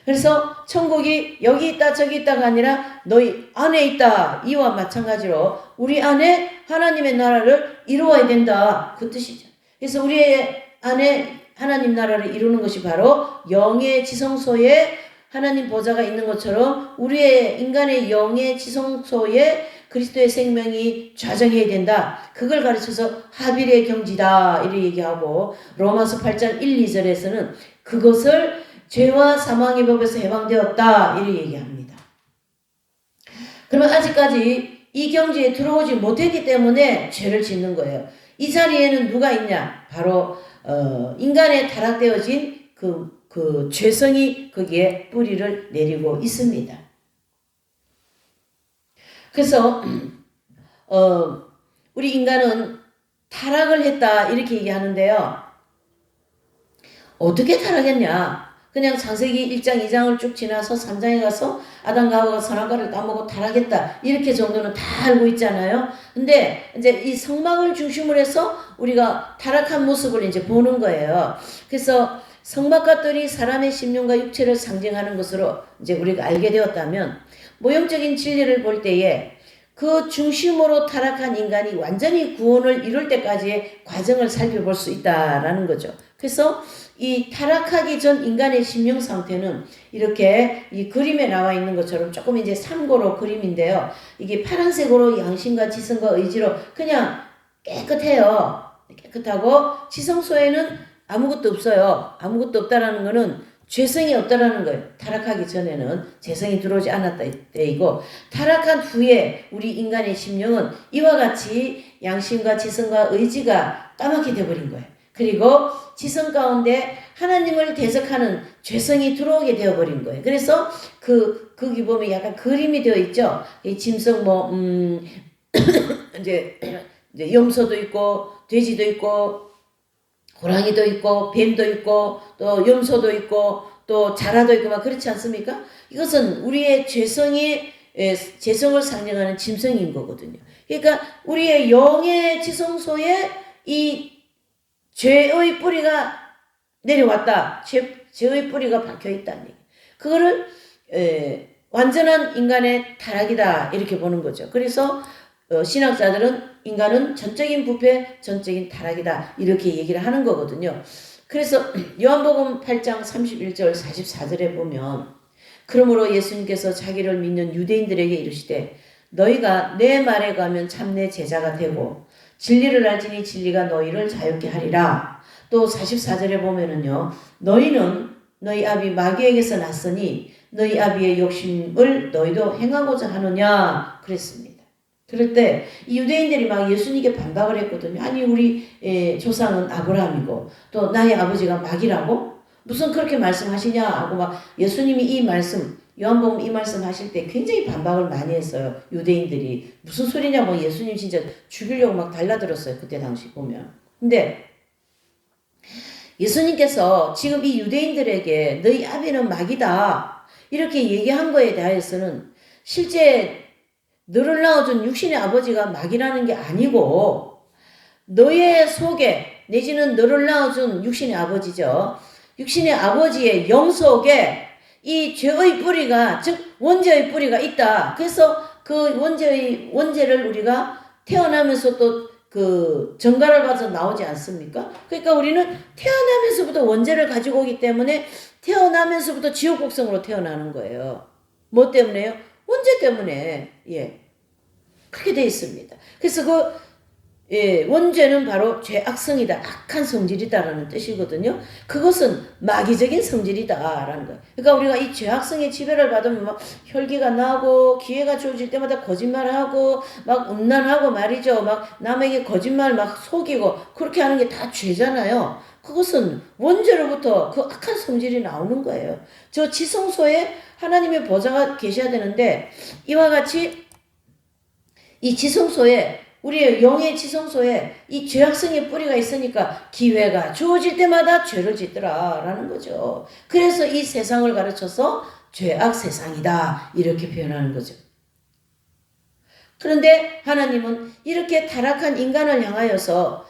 Speaker 1: 그래서 천국이 여기 있다 저기 있다가 아니라 너희 안에 있다 이와 마찬가지로 우리 안에 하나님의 나라를 이루어야 된다 그 뜻이죠. 그래서 우리의 안에 하나님 나라를 이루는 것이 바로 영의 지성소에 하나님 보좌가 있는 것처럼 우리의 인간의 영의 지성소에 그리스도의 생명이 좌정해야 된다. 그걸 가르쳐서 하빌의 경지다 이렇게 얘기하고 로마서 8장 1, 2절에서는 그것을 죄와 사망의 법에서 해방되었다 이렇게 얘기합니다. 그러면 아직까지 이 경지에 들어오지 못했기 때문에 죄를 짓는 거예요. 이 자리에는 누가 있냐? 바로 인간에 타락되어진 그 죄성이 거기에 뿌리를 내리고 있습니다. 그래서 우리 인간은 타락을 했다 이렇게 얘기하는데요. 어떻게 타락했냐? 그냥 창세기 1장 2장을 쭉 지나서 3장에 가서 아담과 하와가 선악과를 따먹고 타락했다 이렇게 정도는 다 알고 있잖아요. 근데 이제 이 성막을 중심으로 해서 우리가 타락한 모습을 이제 보는 거예요. 그래서 성막과 뜰이 사람의 심령과 육체를 상징하는 것으로 이제 우리가 알게 되었다면 모형적인 진리를 볼 때에 그 중심으로 타락한 인간이 완전히 구원을 이룰 때까지의 과정을 살펴볼 수 있다라는 거죠. 그래서 이 타락하기 전 인간의 심령 상태는 이렇게 이 그림에 나와 있는 것처럼 조금 이제 삼고로 그림인데요. 이게 파란색으로 양심과 지성과 의지로 그냥 깨끗해요. 깨끗하고 지성소에는 아무것도 없어요. 아무것도 없다라는 거는 죄성이 없다라는 거예요. 타락하기 전에는 죄성이 들어오지 않았다 때이고 타락한 후에 우리 인간의 심령은 이와 같이 양심과 지성과 의지가 까맣게 되어버린 거예요. 그리고 지성 가운데 하나님을 대적하는 죄성이 들어오게 되어버린 거예요. 그래서 거기 보면 약간 그림이 되어 있죠. 이 짐승 이제 염소도 있고 돼지도 있고 호랑이도 있고 뱀도 있고 또 염소도 있고 또 자라도 있고 막 그렇지 않습니까? 이것은 우리의 죄성을 상징하는 짐승인 거거든요. 그러니까 우리의 영의 지성소에 이 죄의 뿌리가 내려왔다. 죄의 뿌리가 박혀있다는 얘기. 그거를 완전한 인간의 타락이다 이렇게 보는 거죠. 그래서 신학자들은 인간은 전적인 부패, 전적인 타락이다. 이렇게 얘기를 하는 거거든요. 그래서 요한복음 8장 31절 44절에 보면 그러므로 예수님께서 자기를 믿는 유대인들에게 이르시되 너희가 내 말에 가면 참 내 제자가 되고 진리를 알지니 진리가 너희를 자유케 하리라. 또 44절에 보면은요. 너희는 너희 아비 마귀에게서 났으니 너희 아비의 욕심을 너희도 행하고자 하느냐 그랬습니다. 그럴 때 이 유대인들이 막 예수님께 반박을 했거든요. 아니 우리 조상은 아브라함이고 또 나의 아버지가 마귀라고? 무슨 그렇게 말씀하시냐 하고 막 예수님이 이 말씀 요한복음 이 말씀 하실 때 굉장히 반박을 많이 했어요. 유대인들이 무슨 소리냐고 예수님 진짜 죽이려고 막 달라들었어요. 그때 당시 보면. 근데 예수님께서 지금 이 유대인들에게 너희 아비는 마귀다 이렇게 얘기한 거에 대해서는 실제 너를 낳아준 육신의 아버지가 마귀라는 게 아니고 너의 속에 내지는 너를 낳아준 육신의 아버지죠. 육신의 아버지의 영 속에 이 죄의 뿌리가 즉 원죄의 뿌리가 있다. 그래서 그 원죄를 우리가 태어나면서 또 그 정가를 받아서 나오지 않습니까? 그러니까 우리는 태어나면서부터 원죄를 가지고 오기 때문에 태어나면서부터 지옥 복성으로 태어나는 거예요. 뭐 때문에요? 원죄 때문에. 예. 그렇게 돼 있습니다. 그래서 원죄는 바로 죄악성이다. 악한 성질이다라는 뜻이거든요. 그것은 마귀적인 성질이다라는 거예요. 그러니까 우리가 이 죄악성의 지배를 받으면 막 혈기가 나고 기회가 주어질 때마다 거짓말하고 막 음란하고 말이죠. 막 남에게 거짓말 막 속이고 그렇게 하는 게 다 죄잖아요. 그것은 원죄로부터 그 악한 성질이 나오는 거예요. 저 지성소에 하나님의 보좌가 계셔야 되는데 이와 같이 이 지성소에 우리의 영의 지성소에 이 죄악성의 뿌리가 있으니까 기회가 주어질 때마다 죄를 짓더라라는 거죠. 그래서 이 세상을 가르쳐서 죄악 세상이다 이렇게 표현하는 거죠. 그런데 하나님은 이렇게 타락한 인간을 향하여서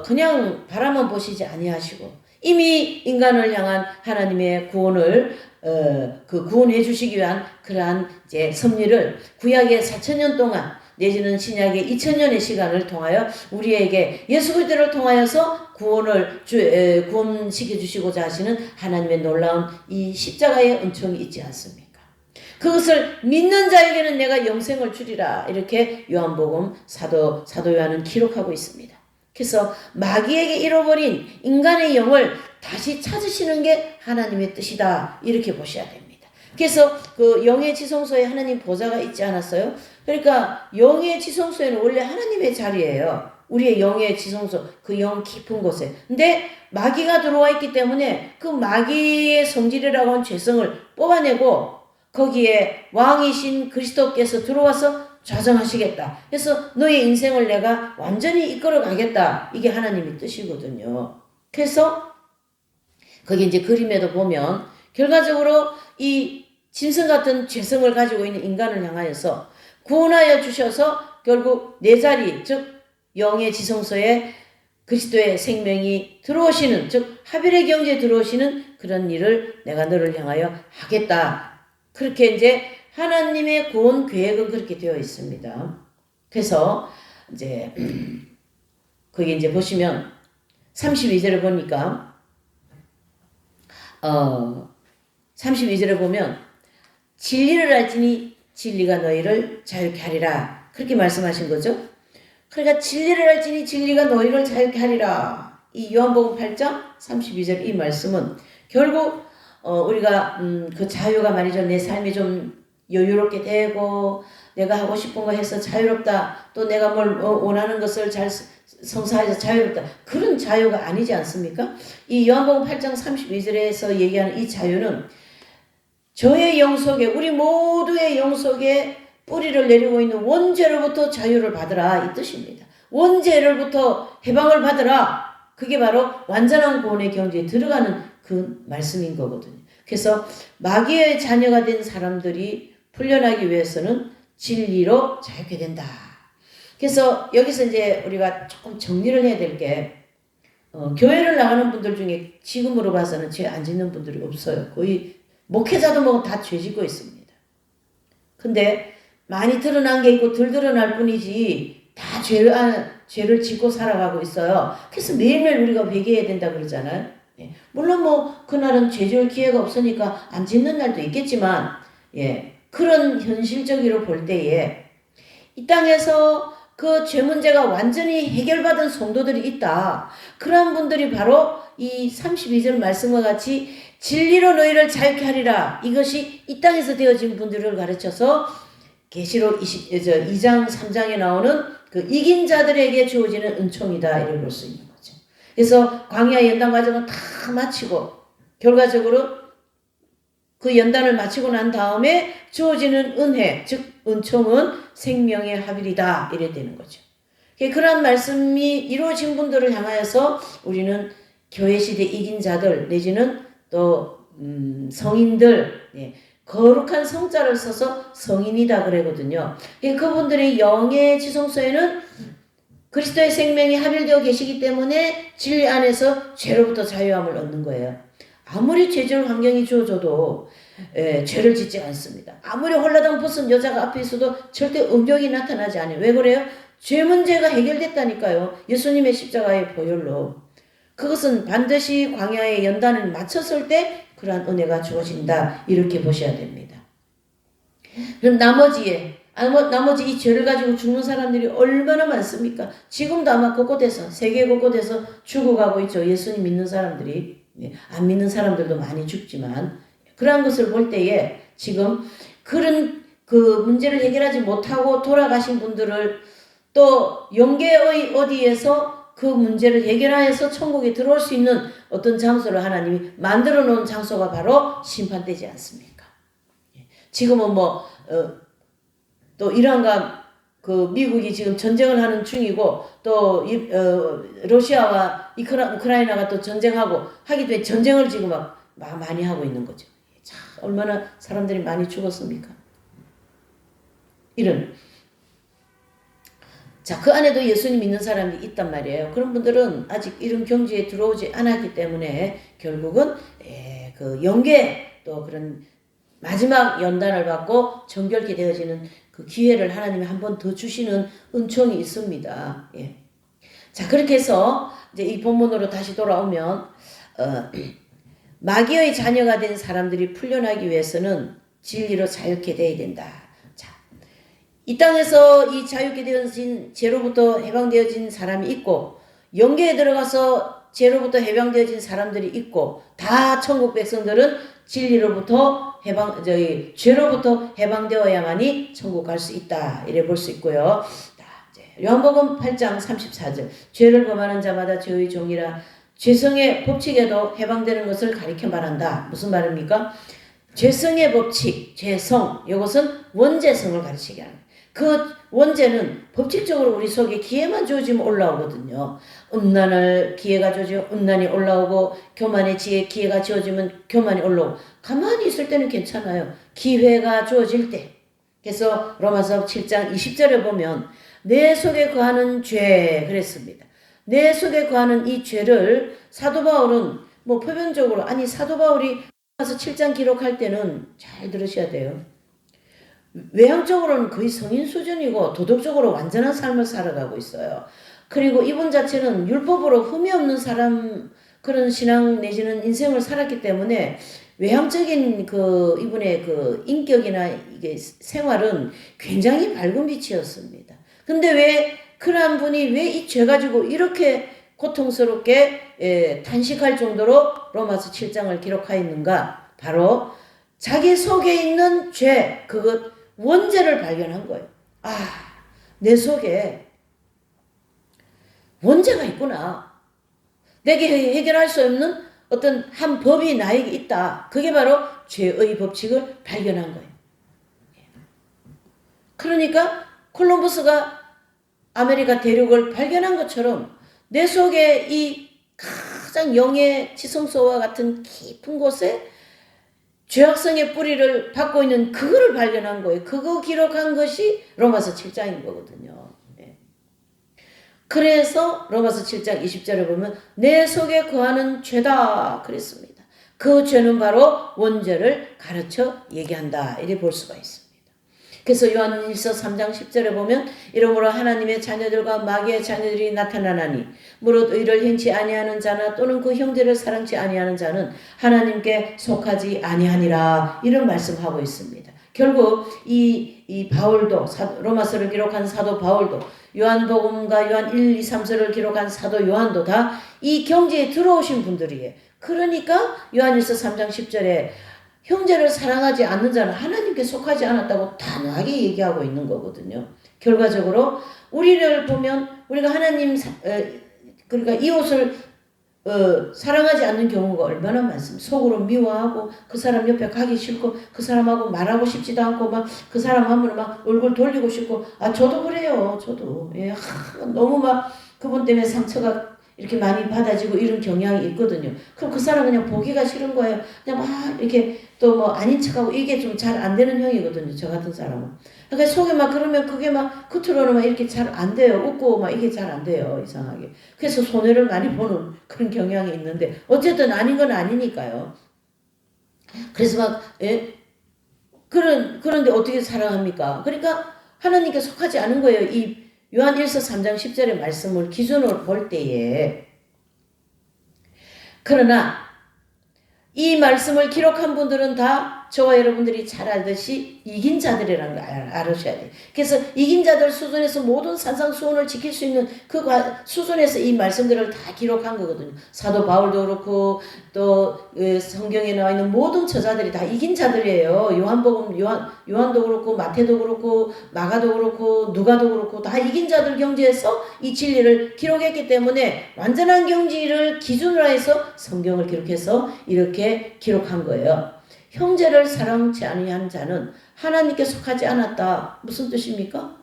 Speaker 1: 그냥 바라만 보시지 아니하시고 이미 인간을 향한 하나님의 구원을 구원해 주시기 위한 그러한 이제 섭리를 구약의 4,000년 동안 내지는 신약의 2000년의 시간을 통하여 우리에게 예수 그리스도를 통하여서 구원시켜 주시고자 하시는 하나님의 놀라운 이 십자가의 은총이 있지 않습니까? 그것을 믿는 자에게는 내가 영생을 주리라 이렇게 요한복음 사도 요한은 기록하고 있습니다. 그래서 마귀에게 잃어버린 인간의 영을 다시 찾으시는 게 하나님의 뜻이다 이렇게 보셔야 됩니다. 그래서 그 영의 지성소에 하나님 보좌가 있지 않았어요? 그러니까 영의 지성소에는 원래 하나님의 자리예요. 우리의 영의 지성소, 그 영 깊은 곳에. 근데 마귀가 들어와 있기 때문에 그 마귀의 성질이라고 하는 죄성을 뽑아내고 거기에 왕이신 그리스도께서 들어와서 좌정하시겠다. 그래서 너의 인생을 내가 완전히 이끌어 가겠다. 이게 하나님의 뜻이거든요. 그래서 거기 이제 그림에도 보면 결과적으로 이 짐승 같은 죄성을 가지고 있는 인간을 향하여서 구원하여 주셔서 결국 내 자리, 즉 영의 지성소에 그리스도의 생명이 들어오시는, 즉 하빌의 경지에 들어오시는 그런 일을 내가 너를 향하여 하겠다. 그렇게 이제 하나님의 구원 계획은 그렇게 되어 있습니다. 그래서 이제 거기 이제 보시면 32절을 보니까 32절에 보면 진리를 알지니 진리가 너희를 자유케 하리라. 그렇게 말씀하신 거죠. 그러니까 진리를 알지니 진리가 너희를 자유케 하리라. 이 요한복음 8장 32절 이 말씀은 결국 우리가 그 자유가 말이죠. 내 삶이 좀 여유롭게 되고 내가 하고 싶은 거 해서 자유롭다. 또 내가 뭘 원하는 것을 잘 성사해서 자유롭다. 그런 자유가 아니지 않습니까? 이 요한복음 8장 32절에서 얘기하는 이 자유는 저의 영 속에 우리 모두의 영 속에 뿌리를 내리고 있는 원죄로부터 자유를 받으라 이 뜻입니다. 원죄로부터 해방을 받으라. 그게 바로 완전한 구원의 경지에 들어가는 그 말씀인 거거든요. 그래서 마귀의 자녀가 된 사람들이 풀려나기 위해서는 진리로 자유케 된다. 그래서 여기서 이제 우리가 조금 정리를 해야 될 게 교회를 나가는 분들 중에 지금으로 봐서는 죄 안 짓는 분들이 없어요. 거의 목회자도 뭐 다 죄 짓고 있습니다. 근데 많이 드러난 게 있고 덜 드러날 뿐이지 다 죄를 짓고 살아가고 있어요. 그래서 매일매일 우리가 회개해야 된다 그러잖아요. 예. 물론 뭐 그날은 죄 지을 기회가 없으니까 안 짓는 날도 있겠지만 그런 현실적으로 볼 때에 이 땅에서 그 죄 문제가 완전히 해결받은 성도들이 있다. 그러한 분들이 바로 이 32절 말씀과 같이 진리로 너희를 자유케 하리라. 이것이 이 땅에서 되어진 분들을 가르쳐서 계시록 2장 3장에 나오는 그 이긴 자들에게 주어지는 은총이다. 이를 볼 수 있는 거죠. 그래서 광야 연단 과정을 다 마치고 결과적으로 그 연단을 마치고 난 다음에 주어지는 은혜, 즉 은총은 생명의 합일이다. 이래 되는 거죠. 그러한 말씀이 이루어진 분들을 향하여서 우리는 교회시대 이긴 자들 내지는 또 성인들 거룩한 성자를 써서 성인이다 그러거든요. 그분들의 영의 지성소에는 그리스도의 생명이 합일되어 계시기 때문에 진리 안에서 죄로부터 자유함을 얻는 거예요. 아무리 죄질 환경이 주어져도 죄를 짓지 않습니다. 아무리 홀라당 벗은 여자가 앞에 있어도 절대 음욕이 나타나지 않아요. 왜 그래요? 죄 문제가 해결됐다니까요. 예수님의 십자가의 보혈로. 그것은 반드시 광야의 연단을 마쳤을 때 그러한 은혜가 주어진다. 이렇게 보셔야 됩니다. 그럼 나머지 이 죄를 가지고 죽는 사람들이 얼마나 많습니까? 지금도 아마 곳곳에서 세계 곳곳에서 죽어가고 있죠. 예수님 믿는 사람들이. 안 믿는 사람들도 많이 죽지만 그러한 것을 볼 때에 지금 그런 그 문제를 해결하지 못하고 돌아가신 분들을 또 영계의 어디에서 그 문제를 해결하여서 천국에 들어올 수 있는 어떤 장소를 하나님이 만들어 놓은 장소가 바로 심판되지 않습니까? 지금은 또 이란과 그 미국이 지금 전쟁을 하는 중이고 또 러시아와 우크라이나가 또 전쟁하고 하기 때문에 전쟁을 지금 막 많이 하고 있는 거죠. 참 얼마나 사람들이 많이 죽었습니까? 자, 그 안에도 예수님 믿는 사람이 있단 말이에요. 그런 분들은 아직 이런 경지에 들어오지 않았기 때문에 결국은 그 영계 또 그런 마지막 연단을 받고 정결케 되어지는 그 기회를 하나님이 한 번 더 주시는 은총이 있습니다. 자, 그렇게 해서 이제 이 본문으로 다시 돌아오면 마귀의 자녀가 된 사람들이 풀려나기 위해서는 진리로 자유케 되어야 된다. 자, 이 땅에서 이 자유케 되어진 죄로부터 해방되어진 사람이 있고 영계에 들어가서 죄로부터 해방되어진 사람들이 있고 다 천국 백성들은 진리로부터 죄로부터 해방되어야만이 천국 갈 수 있다. 이래 볼 수 있고요. 요한복음 8장 34절 죄를 범하는 자마다 죄의 종이라 죄성의 법칙에도 해방되는 것을 가리켜 말한다. 무슨 말입니까? 죄성의 법칙, 죄성 이것은 원죄성을 가르치게 합니다. 그 원죄는 법칙적으로 우리 속에 기회만 주어지면 올라오거든요. 음란할 기회가 주어지면 음란이 올라오고 교만의 기회가 주어지면 교만이 올라오고 가만히 있을 때는 괜찮아요. 기회가 주어질 때. 그래서 로마서 7장 20절에 보면 내 속에 거하는 죄 그랬습니다. 내 속에 거하는 이 죄를 사도 바울은 표면적으로 사도 바울이 로마서 7장 기록할 때는 잘 들으셔야 돼요. 외향적으로는 거의 성인 수준이고 도덕적으로 완전한 삶을 살아가고 있어요. 그리고 이분 자체는 율법으로 흠이 없는 사람 그런 신앙 내지는 인생을 살았기 때문에 외향적인 그 이분의 그 인격이나 이게 생활은 굉장히 밝은 빛이었습니다. 근데 왜 그러한 분이 왜 이 죄 가지고 이렇게 고통스럽게 탄식할 정도로 로마서 7장을 기록하였는가? 바로 자기 속에 있는 죄, 그것 원죄를 발견한 거예요. 내 속에 원죄가 있구나. 내게 해결할 수 없는 어떤 한 법이 나에게 있다. 그게 바로 죄의 법칙을 발견한 거예요. 그러니까 콜럼버스가 아메리카 대륙을 발견한 것처럼 내 속에 이 가장 영의 지성소와 같은 깊은 곳에 죄악성의 뿌리를 받고 있는 그거를 발견한 거예요. 그거 기록한 것이 로마서 7장인 거거든요. 그래서 로마서 7장 20절에 보면 내 속에 거하는 죄다 그랬습니다. 그 죄는 바로 원죄를 가르쳐 얘기한다. 이렇게 볼 수가 있습니다. 그래서 요한일서 3장 10절에 보면 이러므로 하나님의 자녀들과 마귀의 자녀들이 나타나나니 무릇 의를 행치 아니하는 자나 또는 그 형제를 사랑치 아니하는 자는 하나님께 속하지 아니하니라 이런 말씀하고 있습니다. 결국 이 바울도 로마서를 기록한 사도 바울도 요한복음과 요한 1, 2, 3서를 기록한 사도 요한도 다 이 경지에 들어오신 분들이에요. 그러니까 요한일서 3장 10절에 형제를 사랑하지 않는 자는 하나님께 속하지 않았다고 단호하게 얘기하고 있는 거거든요. 결과적으로 우리를 보면 우리가 하나님 그러니까 이웃을 사랑하지 않는 경우가 얼마나 많습니다. 속으로 미워하고 그 사람 옆에 가기 싫고 그 사람하고 말하고 싶지도 않고 막 그 사람 하면 막 얼굴 돌리고 싶고 저도 그래요. 저도 너무 막 그분 때문에 상처가 이렇게 많이 받아지고 이런 경향이 있거든요. 그럼 그 사람 그냥 보기가 싫은 거예요. 그냥 막 이렇게 또 뭐 아닌 척하고 이게 좀 잘 안 되는 형이거든요. 저 같은 사람은. 그러니까 속에 막 그러면 그게 막 겉으로는 막 이렇게 잘 안 돼요. 웃고 막 이게 잘 안 돼요. 이상하게. 그래서 손해를 많이 보는 그런 경향이 있는데 어쨌든 아닌 건 아니니까요. 그래서 막 그런데 어떻게 사랑합니까? 그러니까 하나님께 속하지 않은 거예요. 이 요한 1서 3장 10절의 말씀을 기준으로 볼 때에. 그러나 이 말씀을 기록한 분들은 다 저와 여러분들이 잘 알듯이 이긴 자들이라는 걸 알으셔야 돼요. 그래서 이긴 자들 수준에서 모든 산상수훈을 지킬 수 있는 그 수준에서 이 말씀들을 다 기록한 거거든요. 사도 바울도 그렇고 또 성경에 나와 있는 모든 저자들이 다 이긴 자들이에요. 요한복음 요한도 그렇고 마태도 그렇고 마가도 그렇고 누가도 그렇고 다 이긴 자들 경지에서 이 진리를 기록했기 때문에 완전한 경지를 기준으로 해서 성경을 기록해서 이렇게 기록한 거예요. 형제를 사랑치 아니한 자는 하나님께 속하지 않았다. 무슨 뜻입니까?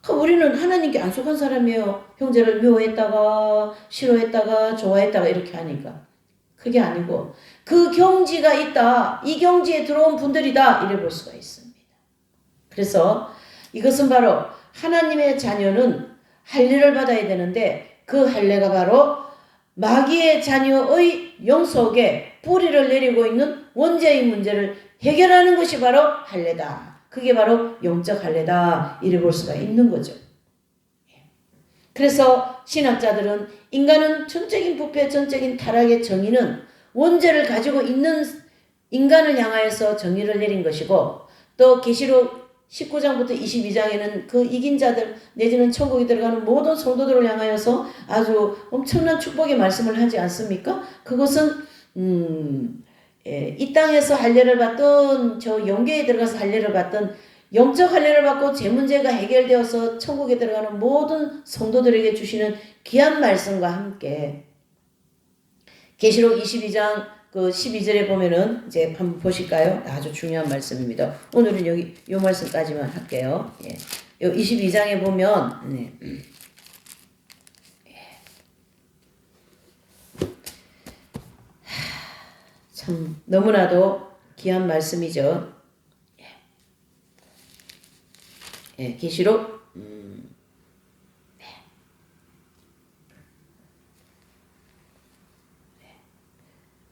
Speaker 1: 우리는 하나님께 안 속한 사람이에요. 형제를 미워했다가 싫어했다가 좋아했다가 이렇게 하니까. 그게 아니고 그 경지가 있다. 이 경지에 들어온 분들이다. 이래 볼 수가 있습니다. 그래서 이것은 바로 하나님의 자녀는 할례를 받아야 되는데 그 할례가 바로 마귀의 자녀의 영 속에 뿌리를 내리고 있는 원죄의 문제를 해결하는 것이 바로 할례다. 그게 바로 영적 할례다. 이래 볼 수가 있는 거죠. 그래서 신학자들은 인간은 전적인 부패, 전적인 타락의 정의는 원죄를 가지고 있는 인간을 향하여서 정의를 내린 것이고 또 계시록 19장부터 22장에는 그 이긴 자들 내지는 천국에 들어가는 모든 성도들을 향하여서 아주 엄청난 축복의 말씀을 하지 않습니까? 그것은 이 땅에서 할례를 받던 저 영계에 들어가서 할례를 받던 영적 할례를 받고 제 문제가 해결되어서 천국에 들어가는 모든 성도들에게 주시는 귀한 말씀과 함께 계시록 22장 그 12절에 보면은 이제 한번 보실까요? 아주 중요한 말씀입니다. 오늘은 여기 요 말씀까지만 할게요. 예. 요 22장에 보면 참 너무나도 귀한 말씀이죠. 예. 계시록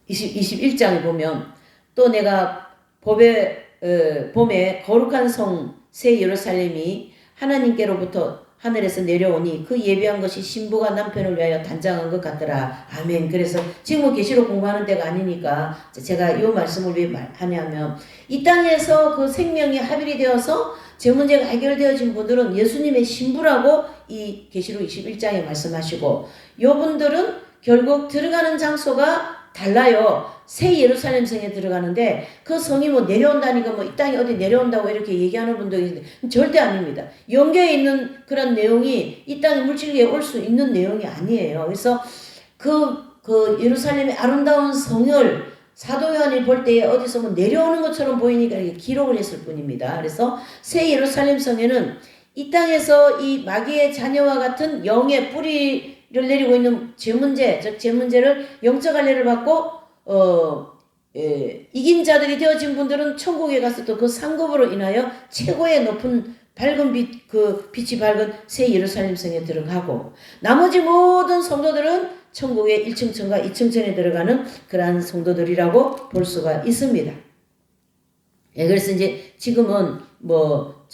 Speaker 1: 21장에 보면 또 내가 봄에 거룩한 성 새 예루살렘이 하나님께로부터 하늘에서 내려오니 그 예비한 것이 신부가 남편을 위하여 단장한 것 같더라. 아멘. 그래서 지금 계시록 공부하는 때가 아니니까 제가 이 말씀을 왜 하냐면 이 땅에서 그 생명이 합일이 되어서 제 문제가 해결되어진 분들은 예수님의 신부라고 이 계시록 21장에 말씀하시고 요분들은 결국 들어가는 장소가 달라요. 새 예루살렘 성에 들어가는데 그 성이 뭐 내려온다니까 뭐 이 땅에 어디 내려온다고 이렇게 얘기하는 분도 있는데 절대 아닙니다. 영계에 있는 그런 내용이 이 땅에 물질계에 올 수 있는 내용이 아니에요. 그래서 그 예루살렘의 아름다운 성을 사도 요한이 볼 때에 어디서 뭐 내려오는 것처럼 보이니까 이렇게 기록을 했을 뿐입니다. 그래서 새 예루살렘 성에는 이 땅에서 이 마귀의 자녀와 같은 영의 뿌리를 내리고 있는 제 문제, 즉 제 문제를 영적 할례를 받고 이긴 자들이 되어진 분들은 천국에 가서 또 그 상급으로 인하여 최고의 높은 밝은 빛, 그 빛이 밝은 새 예루살렘 성에 들어가고 나머지 모든 성도들은 천국의 1층 천과 2층 천에 들어가는 그러한 성도들이라고 볼 수가 있습니다. 예, 그래서 이제 지금은 뭐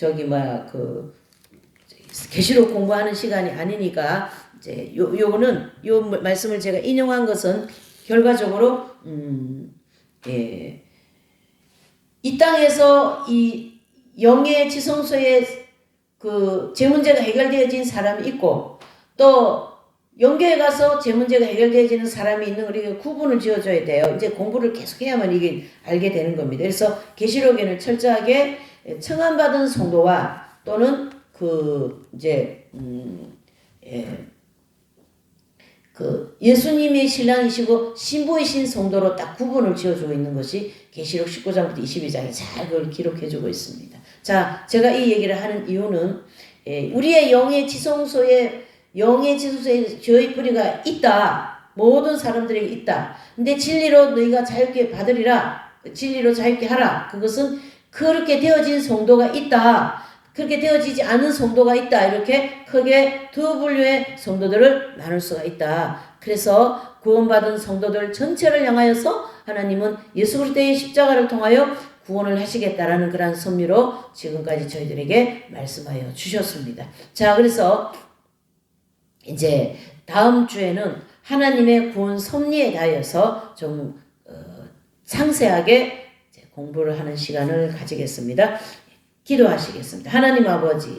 Speaker 1: 계시록 공부하는 시간이 아니니까 이제 요거는 요 말씀을 제가 인용한 것은 결과적으로 이 땅에서 이 영의 지성소에 제 문제가 해결되어진 사람이 있고 또 영계에 가서 제 문제가 해결되어지는 사람이 있는 우리가 구분을 지어줘야 돼요. 이제 공부를 계속 해야만 이게 알게 되는 겁니다. 그래서 계시록에는 철저하게 청함받은 성도와 또는 예수님의 신랑이시고 신부이신 성도로 딱 구분을 지어주고 있는 것이 계시록 19장부터 22장에 잘 그걸 기록해주고 있습니다. 자, 제가 이 얘기를 하는 이유는 우리의 영의 지성소에 죄의 뿌리가 있다. 모든 사람들에게 있다. 근데 진리로 너희가 자유케 받으리라. 진리로 자유케 하라. 그것은 그렇게 되어진 성도가 있다. 그렇게 되어지지 않은 성도가 있다. 이렇게 크게 두 분류의 성도들을 나눌 수가 있다. 그래서 구원받은 성도들 전체를 향하여서 하나님은 예수 그리스도의 십자가를 통하여 구원을 하시겠다라는 그런 선미로 지금까지 저희들에게 말씀하여 주셨습니다. 자, 그래서 이제 다음 주에는 하나님의 구원 섭리에 대하여서 좀 상세하게 공부를 하는 시간을 가지겠습니다. 기도하시겠습니다. 하나님 아버지,